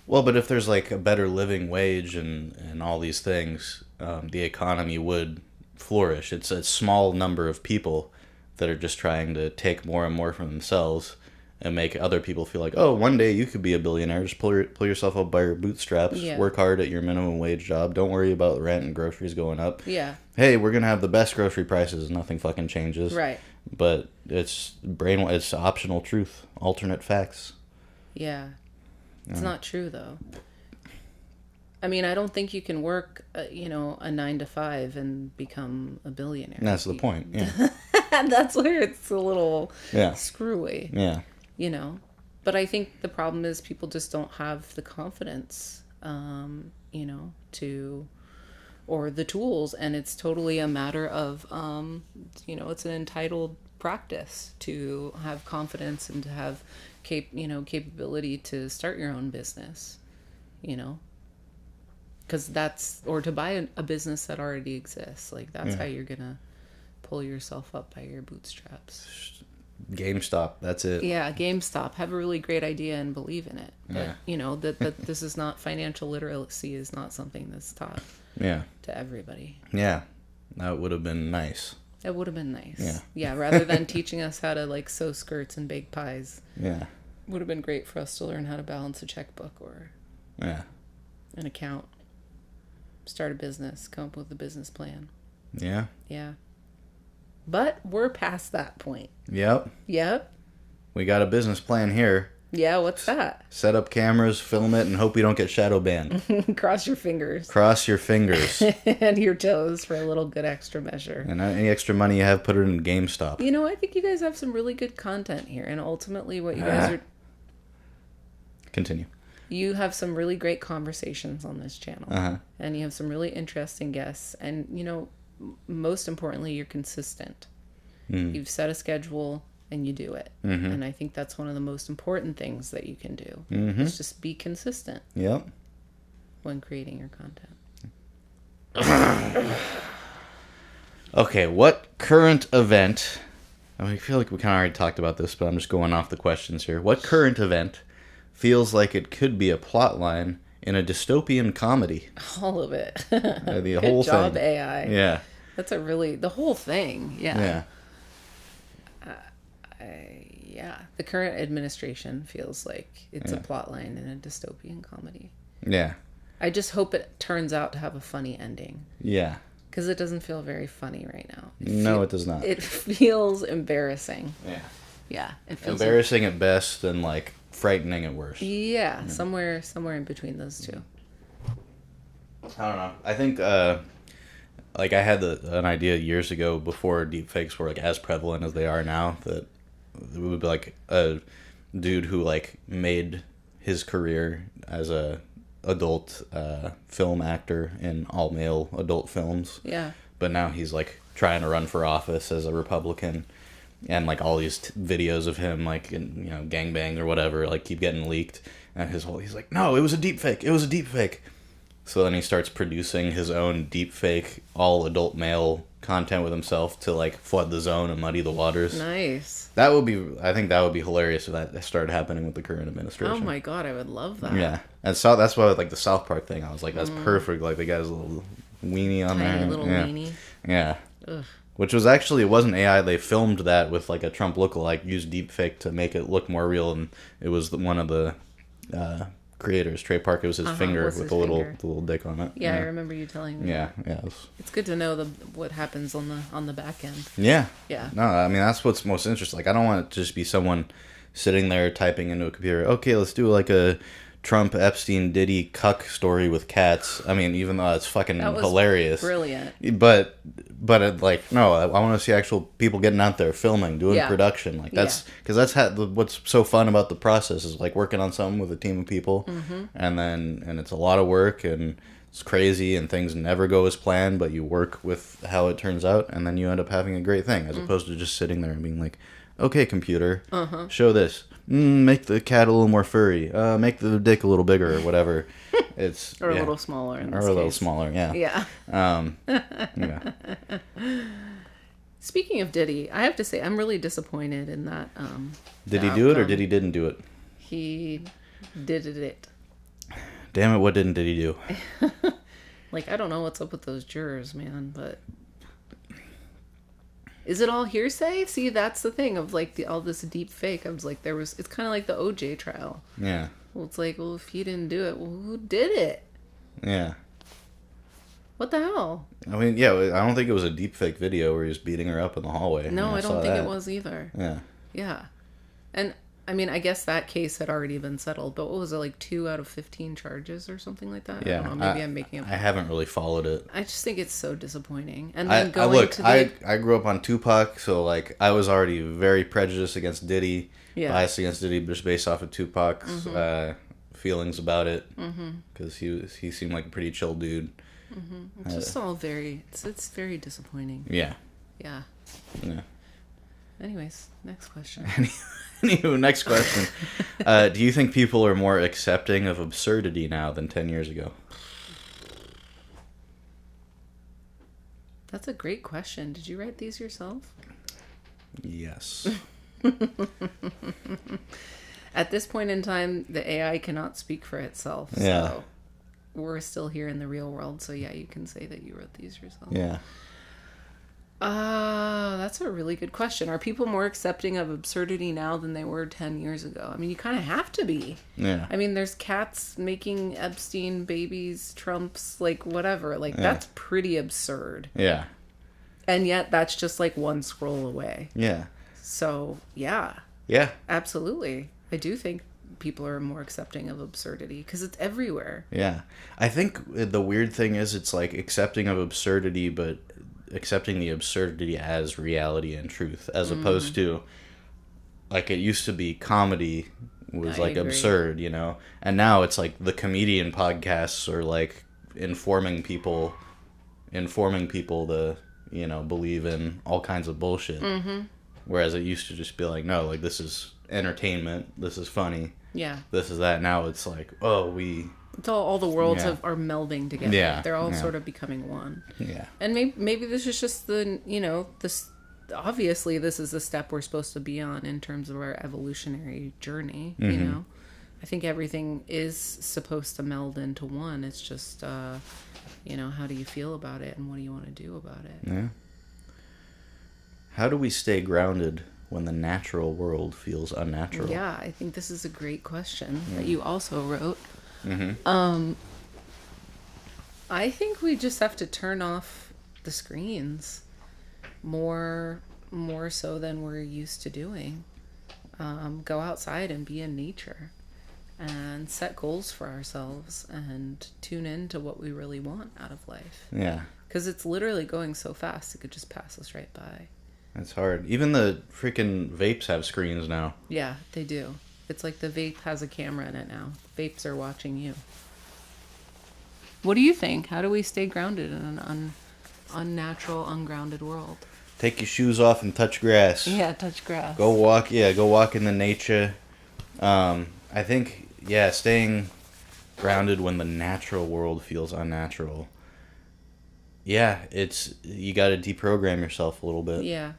Well, but if there's like a better living wage and all these things, the economy would flourish. It's a small number of people that are just trying to take more and more from themselves and make other people feel like, oh, one day you could be a billionaire. Just pull yourself up by your bootstraps. Work hard at your minimum wage job. Don't worry about rent and groceries going up. Yeah. Hey, we're going to have the best grocery prices. Nothing fucking changes. Right. But it's optional truth. Alternate facts. Yeah. It's not true, though. I mean, I don't think you can work, a 9-to-5 and become a billionaire. That's the point, yeah. That's where it's a little screwy. Yeah. But I think the problem is people just don't have the confidence, or the tools, and it's totally a matter of, it's an entitled practice to have confidence and to have capability to start your own business, because that's, or to buy a business that already exists. Like, that's how you're gonna pull yourself up by your bootstraps. GameStop, that's it. Yeah, GameStop. Have a really great idea and believe in it. But, you know, that this is not, financial literacy is not something that's taught to everybody. Yeah, that would have been nice. It would have been nice. Yeah, rather than teaching us how to, like, sew skirts and bake pies. Yeah. Would have been great for us to learn how to balance a checkbook or an account. Start a business, come up with a business plan. Yeah. Yeah. But we're past that point. Yep. We got a business plan here. Yeah, what's that? Set up cameras, film it, and hope we don't get shadow banned. Cross your fingers. Cross your fingers. And your toes for a little good extra measure. And any extra money you have, put it in GameStop. You know, I think you guys have some really good content here. And ultimately what you guys are... Continue. You have some really great conversations on this channel. And you have some really interesting guests. And, you know, most importantly, you're consistent. You've set a schedule and you do it. And I think that's one of the most important things that you can do. Is just be consistent. Yep. When creating your content. Okay, what current event... I feel like we kind of already talked about this, but I'm just going off the questions here. What current event feels like it could be a plot line in a dystopian comedy? All of it. The Good whole job, thing. AI. Yeah. That's a really... The whole thing. Yeah. The current administration feels like it's a plot line in a dystopian comedy. Yeah. I just hope it turns out to have a funny ending. Yeah. Because it doesn't feel very funny right now. It does not. It feels embarrassing. Yeah. Yeah. It feels embarrassing at best and, like, frightening at worst. Yeah. Somewhere in between those two. I don't know. I think, like, I had an idea years ago before deepfakes were, like, as prevalent as they are now, that it would be, like, a dude who, like, made his career as a adult film actor in all-male adult films. Yeah. But now he's, like, trying to run for office as a Republican. And, like, all these videos of him, like, in, you know, gangbangs or whatever, like, keep getting leaked. And he's like, no, it was a deepfake. It was a deepfake. So then he starts producing his own deepfake, all-adult male content with himself to, like, flood the zone and muddy the waters. Nice. I think that would be hilarious if that started happening with the current administration. Oh my god, I would love that. Yeah. And so that's why, like, the South Park thing, I was like, that's perfect. Like, the guy's little weenie on there. Tiny little weenie. Yeah. Ugh. Which was actually, it wasn't AI. They filmed that with, like, a Trump lookalike, used deepfake to make it look more real, and it was one of the creators, Trey Parker, was his finger with the little dick on it. Yeah, I remember you telling me. Yeah. It's good to know what happens on the back end. Yeah. Yeah. No, I mean, that's what's most interesting. Like, I don't want it to just be someone sitting there typing into a computer, okay, let's do, like, a Trump, Epstein, Diddy, cuck story with cats. I mean, even though it's fucking hilarious. Brilliant. But like, no, I want to see actual people getting out there filming, doing production. Like, that's because what's so fun about the process is, like, working on something with a team of people, and it's a lot of work and it's crazy and things never go as planned, but you work with how it turns out, and then you end up having a great thing, as opposed to just sitting there and being like, okay, computer, show this. Make the cat a little more furry. Make the dick a little bigger or whatever. It's or a little smaller. Or a little smaller. Yeah. Yeah. Speaking of Diddy, I have to say I'm really disappointed in that. Did he do it or did he didn't do it? He did it. Damn it! What did he do? Like, I don't know what's up with those jurors, man, but. Is it all hearsay? See, that's the thing of, like, all this deep fake. I was like, it's kind of like the OJ trial. Yeah. Well, it's like, well, if he didn't do it, well, who did it? Yeah. What the hell? I mean, yeah, I don't think it was a deep fake video where he was beating her up in the hallway. No, I don't think it was either. Yeah. Yeah. And, I mean, I guess that case had already been settled, but what was it, like 2 out of 15 charges or something like that? Yeah. I don't know, maybe I'm making up. I haven't really followed it. I just think it's so disappointing. And I grew up on Tupac, so, like, I was already very prejudiced against Diddy, biased against Diddy, just based off of Tupac's feelings about it, because he seemed like a pretty chill dude. It's just all it's very disappointing. Yeah. Yeah. Yeah. Anyways, next question. Anywho, next question. Do you think people are more accepting of absurdity now than 10 years ago? That's a great question. Did you write these yourself? Yes. At this point in time, the AI cannot speak for itself. Yeah. So we're still here in the real world. So yeah, you can say that you wrote these yourself. Yeah. That's a really good question. Are people more accepting of absurdity now than they were 10 years ago? I mean, you kind of have to be. Yeah. I mean, there's cats making Epstein babies, Trumps, like whatever. Like, that's pretty absurd. Yeah. And yet, that's just like one scroll away. Yeah. So, yeah. Yeah. Absolutely. I do think people are more accepting of absurdity because it's everywhere. Yeah. I think the weird thing is it's like accepting of absurdity, but accepting the absurdity as reality and truth, as opposed to, like, it used to be comedy was like absurd, you know, and now it's like the comedian podcasts are like informing people to, you know, believe in all kinds of bullshit. Whereas it used to just be like, no, like, this is entertainment, this is funny, this is that. Now it's like, it's all the worlds are melding together. Yeah, They're all sort of becoming one. Yeah. And maybe this is just the, you know, this, obviously this is the step we're supposed to be on in terms of our evolutionary journey, you know. I think everything is supposed to meld into one. It's just, you know, how do you feel about it and what do you want to do about it? Yeah. How do we stay grounded when the natural world feels unnatural? Yeah, I think this is a great question that you also wrote. I think we just have to turn off the screens more so than we're used to doing. Go outside and be in nature and set goals for ourselves and tune in to what we really want out of life. Yeah. Because it's literally going so fast, it could just pass us right by. That's hard. Even the freaking vapes have screens now. Yeah, they do. It's like the vape has a camera in it now. Vapes are watching you. What do you think? How do we stay grounded in an unnatural, ungrounded world? Take your shoes off and touch grass. Yeah, touch grass. Go walk in the nature. I think, staying grounded when the natural world feels unnatural. Yeah, you got to deprogram yourself a little bit. Yeah.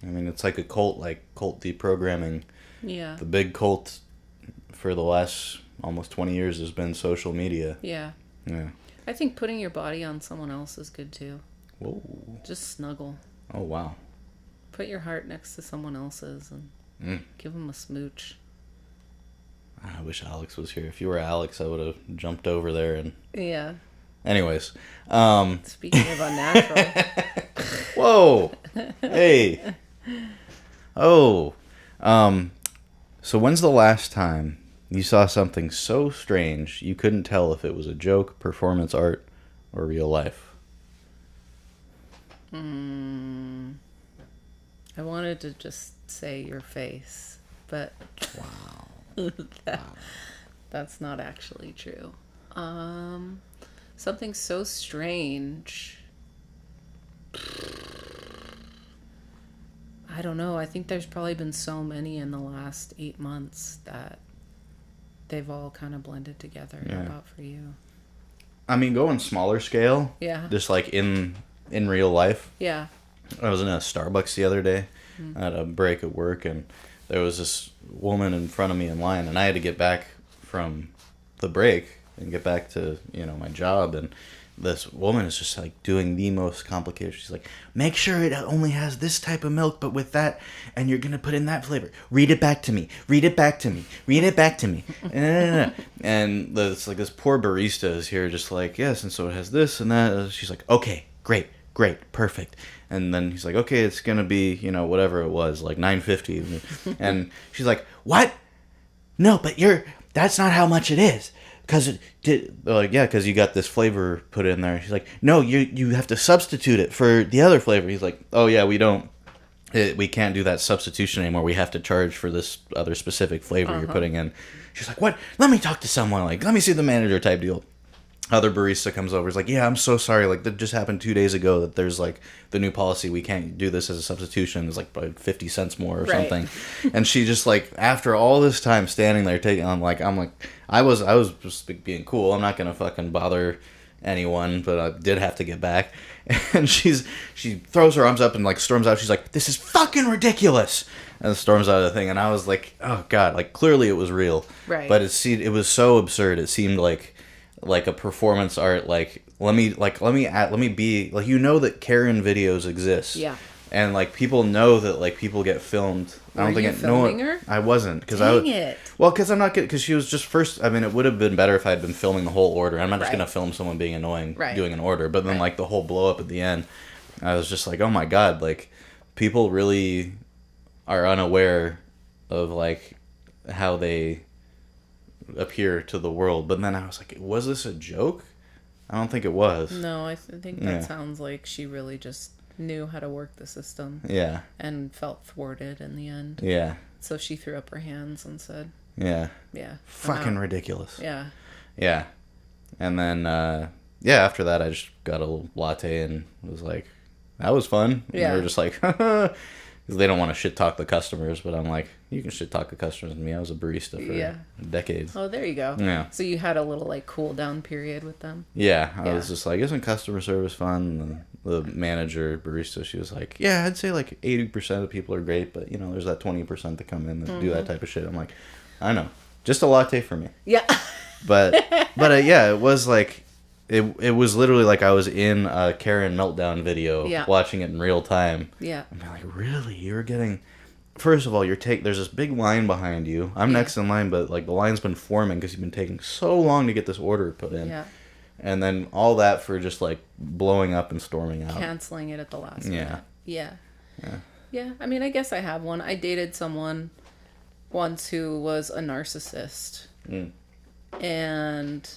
I mean, it's like a cult deprogramming. Yeah. The big cult for the last almost 20 years has been social media. Yeah. Yeah. I think putting your body on someone else is good too. Whoa. Just snuggle. Oh, wow. Put your heart next to someone else's and give them a smooch. I wish Alex was here. If you were Alex, I would have jumped over there and... Yeah. Anyways. Speaking of unnatural. Whoa. Hey. Oh. So when's the last time you saw something so strange you couldn't tell if it was a joke, performance art, or real life? I wanted to just say your face, but Wow. that's not actually true. Something so strange. I don't know. I think there's probably been so many in the last 8 months that they've all kind of blended together. Yeah. How about for you? I mean, going smaller scale. Yeah. Just like in real life. Yeah. I was in a Starbucks the other day at a break at work, and there was this woman in front of me in line, and I had to get back from the break and get back to, you know, my job, and this woman is just like doing the most complicated. She's like, make sure it only has this type of milk, but with that, and you're gonna put in that flavor. Read it back to me. Read it back to me. Read it back to me. And it's like this poor barista is here, just like, yes, and so it has this and that. She's like, okay, great, perfect. And then he's like, okay, it's gonna be, you know, whatever it was, like $9.50. And she's like, what? No, but that's not how much it is. Because because you got this flavor put in there. She's like, no, you have to substitute it for the other flavor. He's like, oh yeah, we can't do that substitution anymore. We have to charge for this other specific flavor you're putting in. She's like, what? Let me talk to someone. Like, let me see the manager type deal. Other barista comes over. He's like, yeah, I'm so sorry. Like, that just happened 2 days ago that there's like the new policy. We can't do this as a substitution. It's like probably 50 cents more or something. And she just like, after all this time standing there I was just being cool. I'm not going to fucking bother anyone, but I did have to get back. And she throws her arms up and like storms out. She's like, "This is fucking ridiculous," and storms out of the thing. And I was like, "Oh god!" Like clearly it was real, right? But it was so absurd. It seemed like a performance art. Like let me be like, you know that Karen videos exist, yeah. And like people know that like people get filmed. I don't think it. Filming her? I wasn't because because I'm not good because she was just first. I mean, it would have been better if I had been filming the whole order. I'm not just gonna film someone being annoying doing an order, but then like the whole blow up at the end, I was just like, oh my god, like people really are unaware of like how they appear to the world. But then I was like, was this a joke? I don't think it was. No, I think that sounds like she really just knew how to work the system. Yeah. And felt thwarted in the end. Yeah. So she threw up her hands and said, yeah. Yeah. Fucking ridiculous. Yeah. Yeah. And then, after that, I just got a little latte and was like, that was fun. And they were just like, because they don't want to shit talk the customers, but I'm like, you can shit talk the customers with me. I was a barista for decades. Oh, there you go. Yeah. So you had a little like cool down period with them. Yeah. I was just like, isn't customer service fun? And the manager, barista, she was like, yeah, I'd say like 80% of people are great, but you know, there's that 20% that come in that do that type of shit. I'm like, I know. Just a latte for me. Yeah. But it was like, it was literally like I was in a Karen meltdown video watching it in real time. Yeah. I'm like, really? You were getting... First of all, there's this big line behind you. I'm next in line, but like the line's been forming because you've been taking so long to get this order put in. Yeah. And then all that for just like blowing up and storming out. Canceling it at the last minute. Yeah. Yeah. I mean, I guess I have one. I dated someone once who was a narcissist. And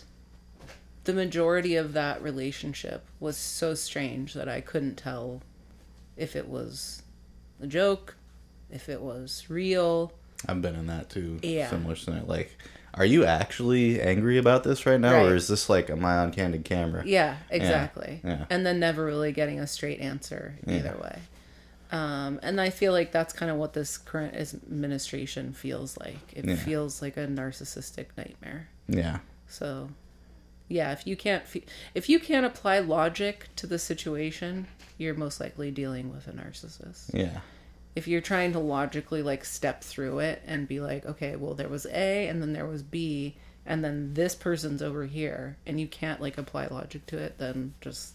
the majority of that relationship was so strange that I couldn't tell if it was a joke, if it was real. I've been in that too. Yeah. Similar to that. Like, are you actually angry about this right now? Or is this like, am I on candid camera? Yeah, exactly. Yeah. And then never really getting a straight answer either way. And I feel like that's kind of what this current administration feels like. It feels like a narcissistic nightmare. Yeah. So, yeah, if you can't apply logic to the situation, you're most likely dealing with a narcissist. Yeah. If you're trying to logically like step through it and be like, okay, well there was A and then there was B and then this person's over here, and you can't like apply logic to it, then just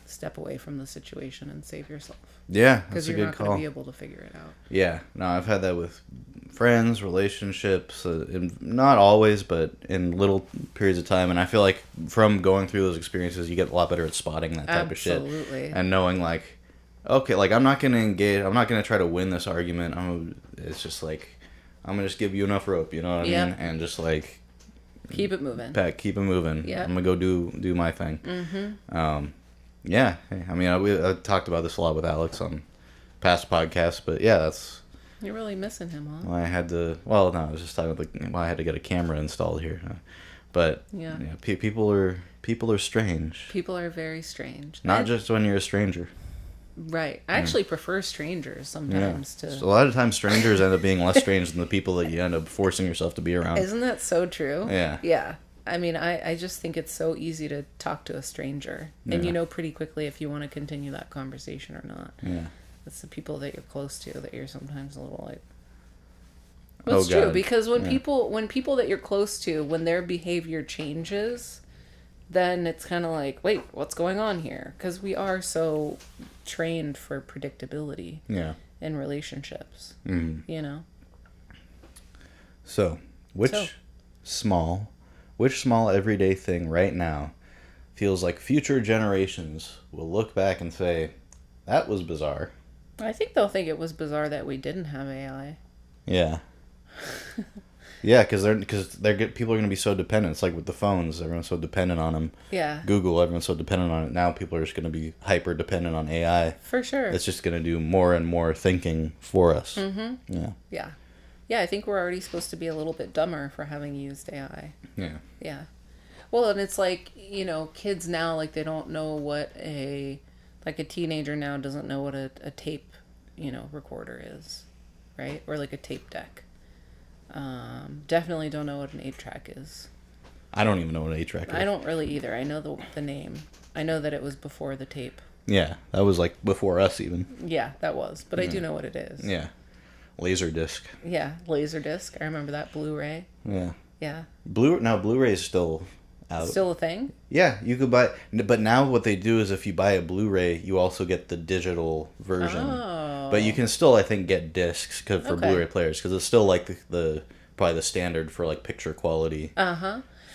step away from the situation and save yourself. Yeah, because you're not going to be able to figure it out. Yeah, no, I've had that with friends, relationships, not always, but in little periods of time. And I feel like from going through those experiences, you get a lot better at spotting that type of shit. Absolutely. And knowing like, okay, like I'm not going to engage, I'm not going to try to win this argument. It's just like, I'm going to just give you enough rope, you know what I mean? And just like, keep it moving. Keep it moving. Yeah. I'm going to go do my thing. Mm-hmm. Yeah. I mean, I talked about this a lot with Alex on past podcasts, but yeah, that's... You're really missing him, huh? I had to... Well, no, I was just talking about I had to get a camera installed here. But, yeah, people are strange. People are very strange. Not just when you're a stranger. Right. I actually prefer strangers sometimes to... So a lot of times strangers end up being less strange than the people that you end up forcing yourself to be around. Isn't that so true? Yeah. Yeah. I mean, I just think it's so easy to talk to a stranger. And you know pretty quickly if you want to continue that conversation or not. Yeah. It's the people that you're close to that you're sometimes a little like... Well, it's true, because when people that you're close to, when their behavior changes, then it's kind of like, wait, what's going on here? Because we are so trained for predictability in relationships, you know? So, which small everyday thing right now feels like future generations will look back and say, that was bizarre? I think they'll think it was bizarre that we didn't have AI. Yeah. Yeah, because people are going to be so dependent. It's like with the phones, everyone's so dependent on them. Yeah. Google, everyone's so dependent on it. Now people are just going to be hyper dependent on AI. For sure. It's just going to do more and more thinking for us. Mm-hmm. Yeah. Yeah. Yeah, I think we're already supposed to be a little bit dumber for having used AI. Yeah. Yeah. Well, and it's like, kids now, like, they don't know what a teenager now doesn't know what a tape, recorder is, right? Or like a tape deck. Definitely don't know what an 8-track is. I don't even know what an 8-track is. I don't really either. I know the name. I know that it was before the tape. Yeah, that was like before us even. Yeah, that was. But I do know what it is. Yeah. Laserdisc. Yeah, Laserdisc. I remember that. Blu-ray. Yeah. Yeah. Blu-ray is still out. Still a thing? Yeah, you could buy, but now what they do is if you buy a Blu-ray, you also get the digital version. Oh. But you can still, I think, get discs for Blu-ray players because it's still like the probably the standard for like picture quality.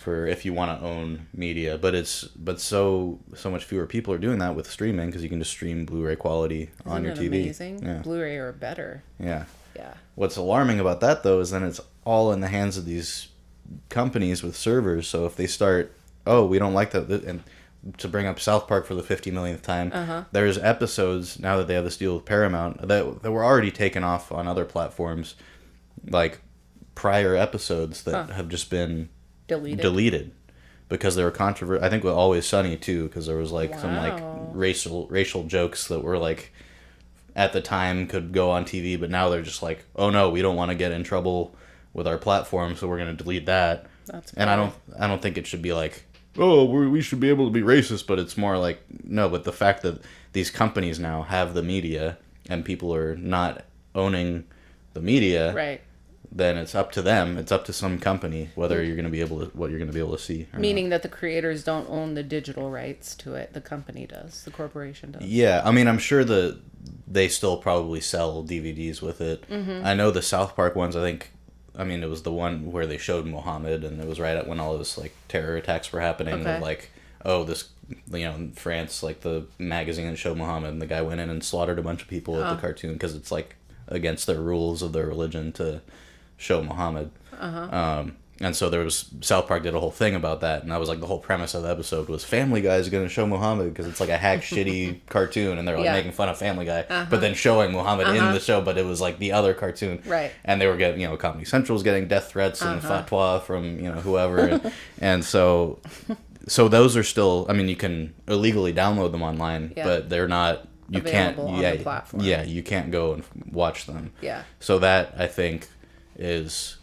For if you want to own media, but so much fewer people are doing that with streaming because you can just stream Blu-ray quality on your TV. Amazing? Yeah. Blu-ray are better. Yeah. Yeah. What's alarming about that though is then it's all in the hands of these companies with servers. So if they start, oh, we don't like that, and to bring up South Park for the 50 millionth time, there's episodes now that they have this deal with Paramount that were already taken off on other platforms, like prior episodes that have just been deleted because they were controversial. I think with Always Sunny too, because there was like some like racial jokes that were like at the time could go on TV, but now they're just like, oh no, we don't want to get in trouble with our platform, so we're going to delete that. And I don't think it should be like, oh, we should be able to be racist, but it's more like, no, but the fact that these companies now have the media and people are not owning the media, right? Then it's up to them. It's up to some company whether you're going to be able to what you're going to be able to see. Meaning that the creators don't own the digital rights to it. The company does. The corporation does. Yeah, I mean, I'm sure that they still probably sell DVDs with it. I know the South Park ones. I mean, it was the one where they showed Muhammad, and it was right at when all those like terror attacks were happening. Of like, oh, this, in France, like the magazine that showed Muhammad, and the guy went in and slaughtered a bunch of people with the cartoon because it's like against their rules of their religion to show Muhammad. And so South Park did a whole thing about that, and that was like the whole premise of the episode was Family Guy is going to show Muhammad because it's like a hack shitty cartoon, and they're like making fun of Family Guy, but then showing Muhammad in the show, but it was like the other cartoon, right? And they were getting, Comedy Central was getting death threats and fatwa from whoever, and so those are still, I mean, you can illegally download them online, but they're not. You available can't, on the platform. Yeah, you can't go and watch them. Yeah. So that I think is,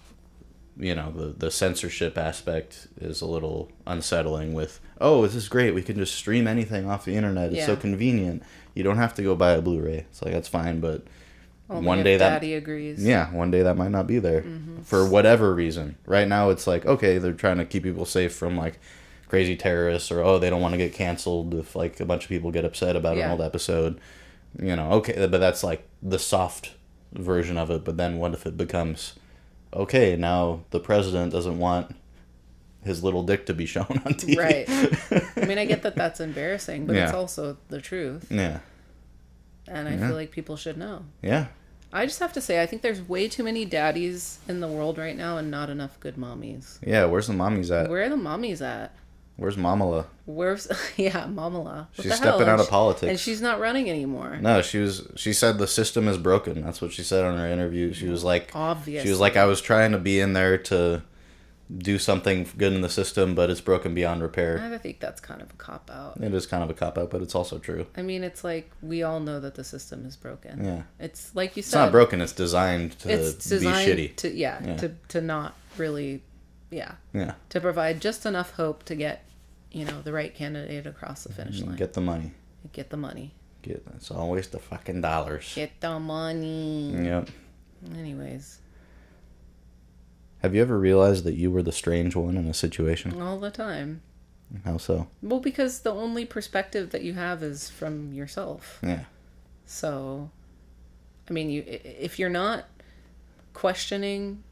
the censorship aspect is a little unsettling with, oh, this is great, we can just stream anything off the internet, it's so convenient, you don't have to go buy a Blu-ray. It's like, that's fine, but only one day Daddy agrees. Yeah, one day that might not be there for whatever reason. Right now it's like, okay, they're trying to keep people safe from like crazy terrorists, or they don't want to get canceled if like a bunch of people get upset about an old episode. Okay, but that's like the soft version of it. But then what if it becomes, okay, now the president doesn't want his little dick to be shown on TV? Right. I mean, I get that that's embarrassing, but it's also the truth. Yeah. And I feel like people should know. Yeah. I just have to say, I think there's way too many daddies in the world right now and not enough good mommies. Yeah, where's the mommies at? Where are the mommies at? Where's Mamala? Mamala. She's stepping out of politics. And she's not running anymore. No, she said the system is broken. That's what she said on her interview. She was like, obviously. She was like, I was trying to be in there to do something good in the system, but it's broken beyond repair. I think that's kind of a cop-out. It is kind of a cop-out, but it's also true. I mean, it's like, we all know that the system is broken. Yeah. It's like you said. It's not broken, it's designed to be shitty. To not really, Yeah. To provide just enough hope to get, the right candidate across the finish line. Get the money. Get the money. It's always the fucking dollars. Get the money. Yep. Anyways. Have you ever realized that you were the strange one in a situation? All the time. How so? Well, because the only perspective that you have is from yourself. Yeah. So, I mean, if you're not questioning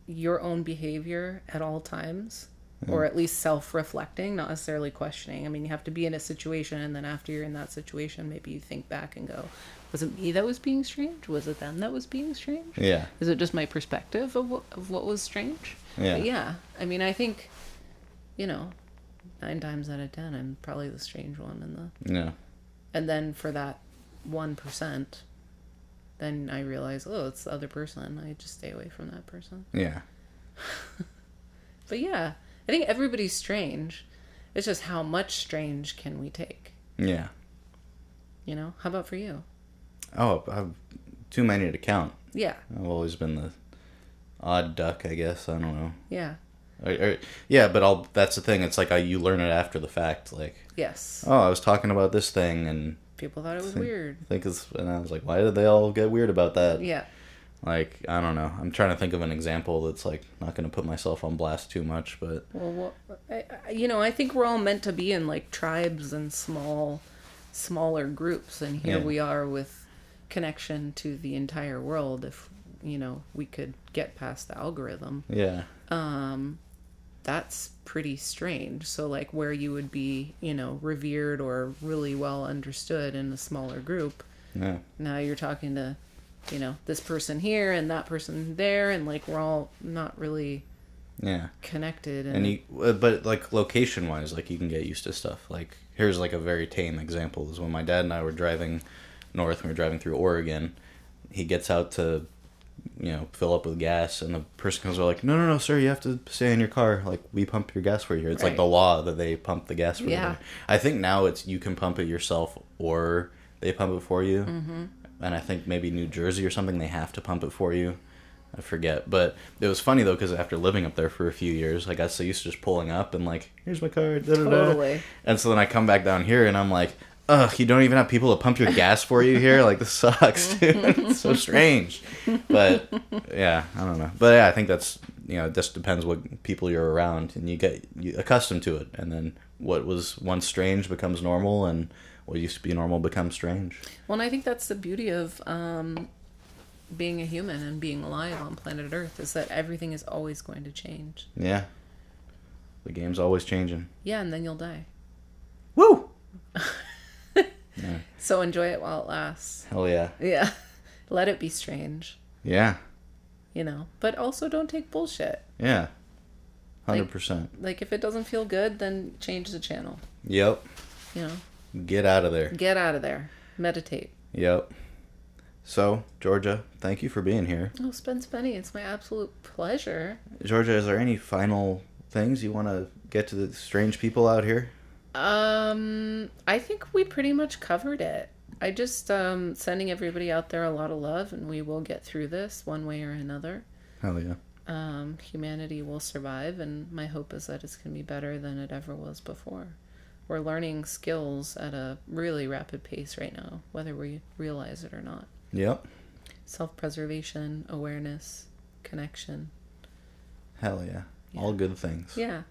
your own behavior at all times, or at least self-reflecting, not necessarily questioning. I mean, you have to be in a situation, and then after you're in that situation, maybe you think back and go, was it me that was being strange? Was it them that was being strange? Yeah. Is it just my perspective of what was strange? Yeah. But yeah. I mean, I think, 9 times out of 10, I'm probably the strange one in the... Yeah. And then for that 1%, then I realize, oh, it's the other person. I just stay away from that person. Yeah. But yeah, I think everybody's strange. It's just how much strange can we take? Yeah. How about for you? Oh, I've too many to count. Yeah. I've always been the odd duck, I guess. I don't know. Yeah. Yeah, but that's the thing. It's like you learn it after the fact. Like, yes. Oh, I was talking about this thing, and People thought it was weird. And I was like, why did they all get weird about that? Yeah. Like, I don't know. I'm trying to think of an example that's, like, not going to put myself on blast too much, but... Well, I think we're all meant to be in, like, tribes and smaller groups, and here we are with connection to the entire world if, we could get past the algorithm. Yeah. That's pretty strange. So, like, where you would be, revered or really well understood in a smaller group, now you're talking to... this person here and that person there, and like we're all not really connected. But like location wise, like you can get used to stuff. Like here's like a very tame example is when my dad and I were driving north and we were driving through Oregon. He gets out to fill up with gas, and the person comes over like, no sir, you have to stay in your car, like we pump your gas for you. It's like the law that they pump the gas for you. I think now it's you can pump it yourself or they pump it for you. And I think maybe New Jersey or something, they have to pump it for you. I forget. But it was funny, though, because after living up there for a few years, I got so used to just pulling up and, like, here's my card. Totally. And so then I come back down here, and I'm like, ugh, you don't even have people to pump your gas for you here? Like, this sucks, dude. It's so strange. But, yeah, I don't know. But, yeah, I think that's, it just depends what people you're around, and you get accustomed to it. And then what was once strange becomes normal, and... what used to be normal becomes strange. Well, and I think that's the beauty of being a human and being alive on planet Earth is that everything is always going to change. Yeah. The game's always changing. Yeah, and then you'll die. Woo! So enjoy it while it lasts. Hell yeah. Yeah. Let it be strange. Yeah. But also don't take bullshit. Yeah. 100%. Like if it doesn't feel good, then change the channel. Yep. Get out of there. Get out of there. Meditate. Yep. So, Georgia, thank you for being here. Oh, Spenny, it's my absolute pleasure. Georgia, is there any final things you want to get to the strange people out here? I think we pretty much covered it. I just sending everybody out there a lot of love, and we will get through this one way or another. Hell yeah. Humanity will survive, and my hope is that it's going to be better than it ever was before. We're learning skills at a really rapid pace right now, whether we realize it or not. Yep. Self-preservation, awareness, connection. Hell yeah. All good things. Yeah.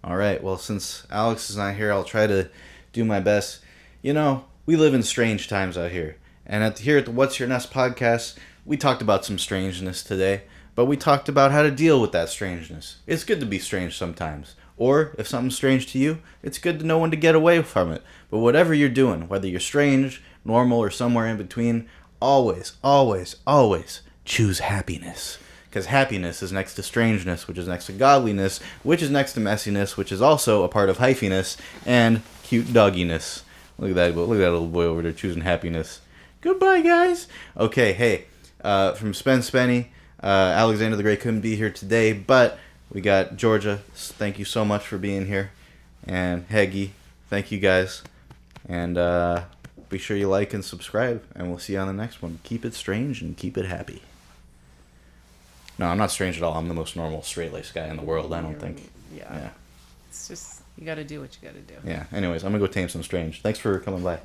All right. Well, since Alex is not here, I'll try to do my best. We live in strange times out here. And here at the What's Your Ness podcast, we talked about some strangeness today, but we talked about how to deal with that strangeness. It's good to be strange sometimes. Or, if something's strange to you, it's good to know when to get away from it. But whatever you're doing, whether you're strange, normal, or somewhere in between, always, always, always choose happiness. Because happiness is next to strangeness, which is next to godliness, which is next to messiness, which is also a part of hyphiness, and cute dogginess. Look at that little boy over there choosing happiness. Goodbye, guys. Okay, hey, from Spenny, Alexander the Great couldn't be here today, but... we got Georgia. Thank you so much for being here. And Heggy, thank you guys. And be sure you like and subscribe. And we'll see you on the next one. Keep it strange and keep it happy. No, I'm not strange at all. I'm the most normal, straight-laced guy in the world, I don't think. Yeah. It's just, you gotta do what you gotta do. Yeah. Anyways, I'm gonna go tame some strange. Thanks for coming by.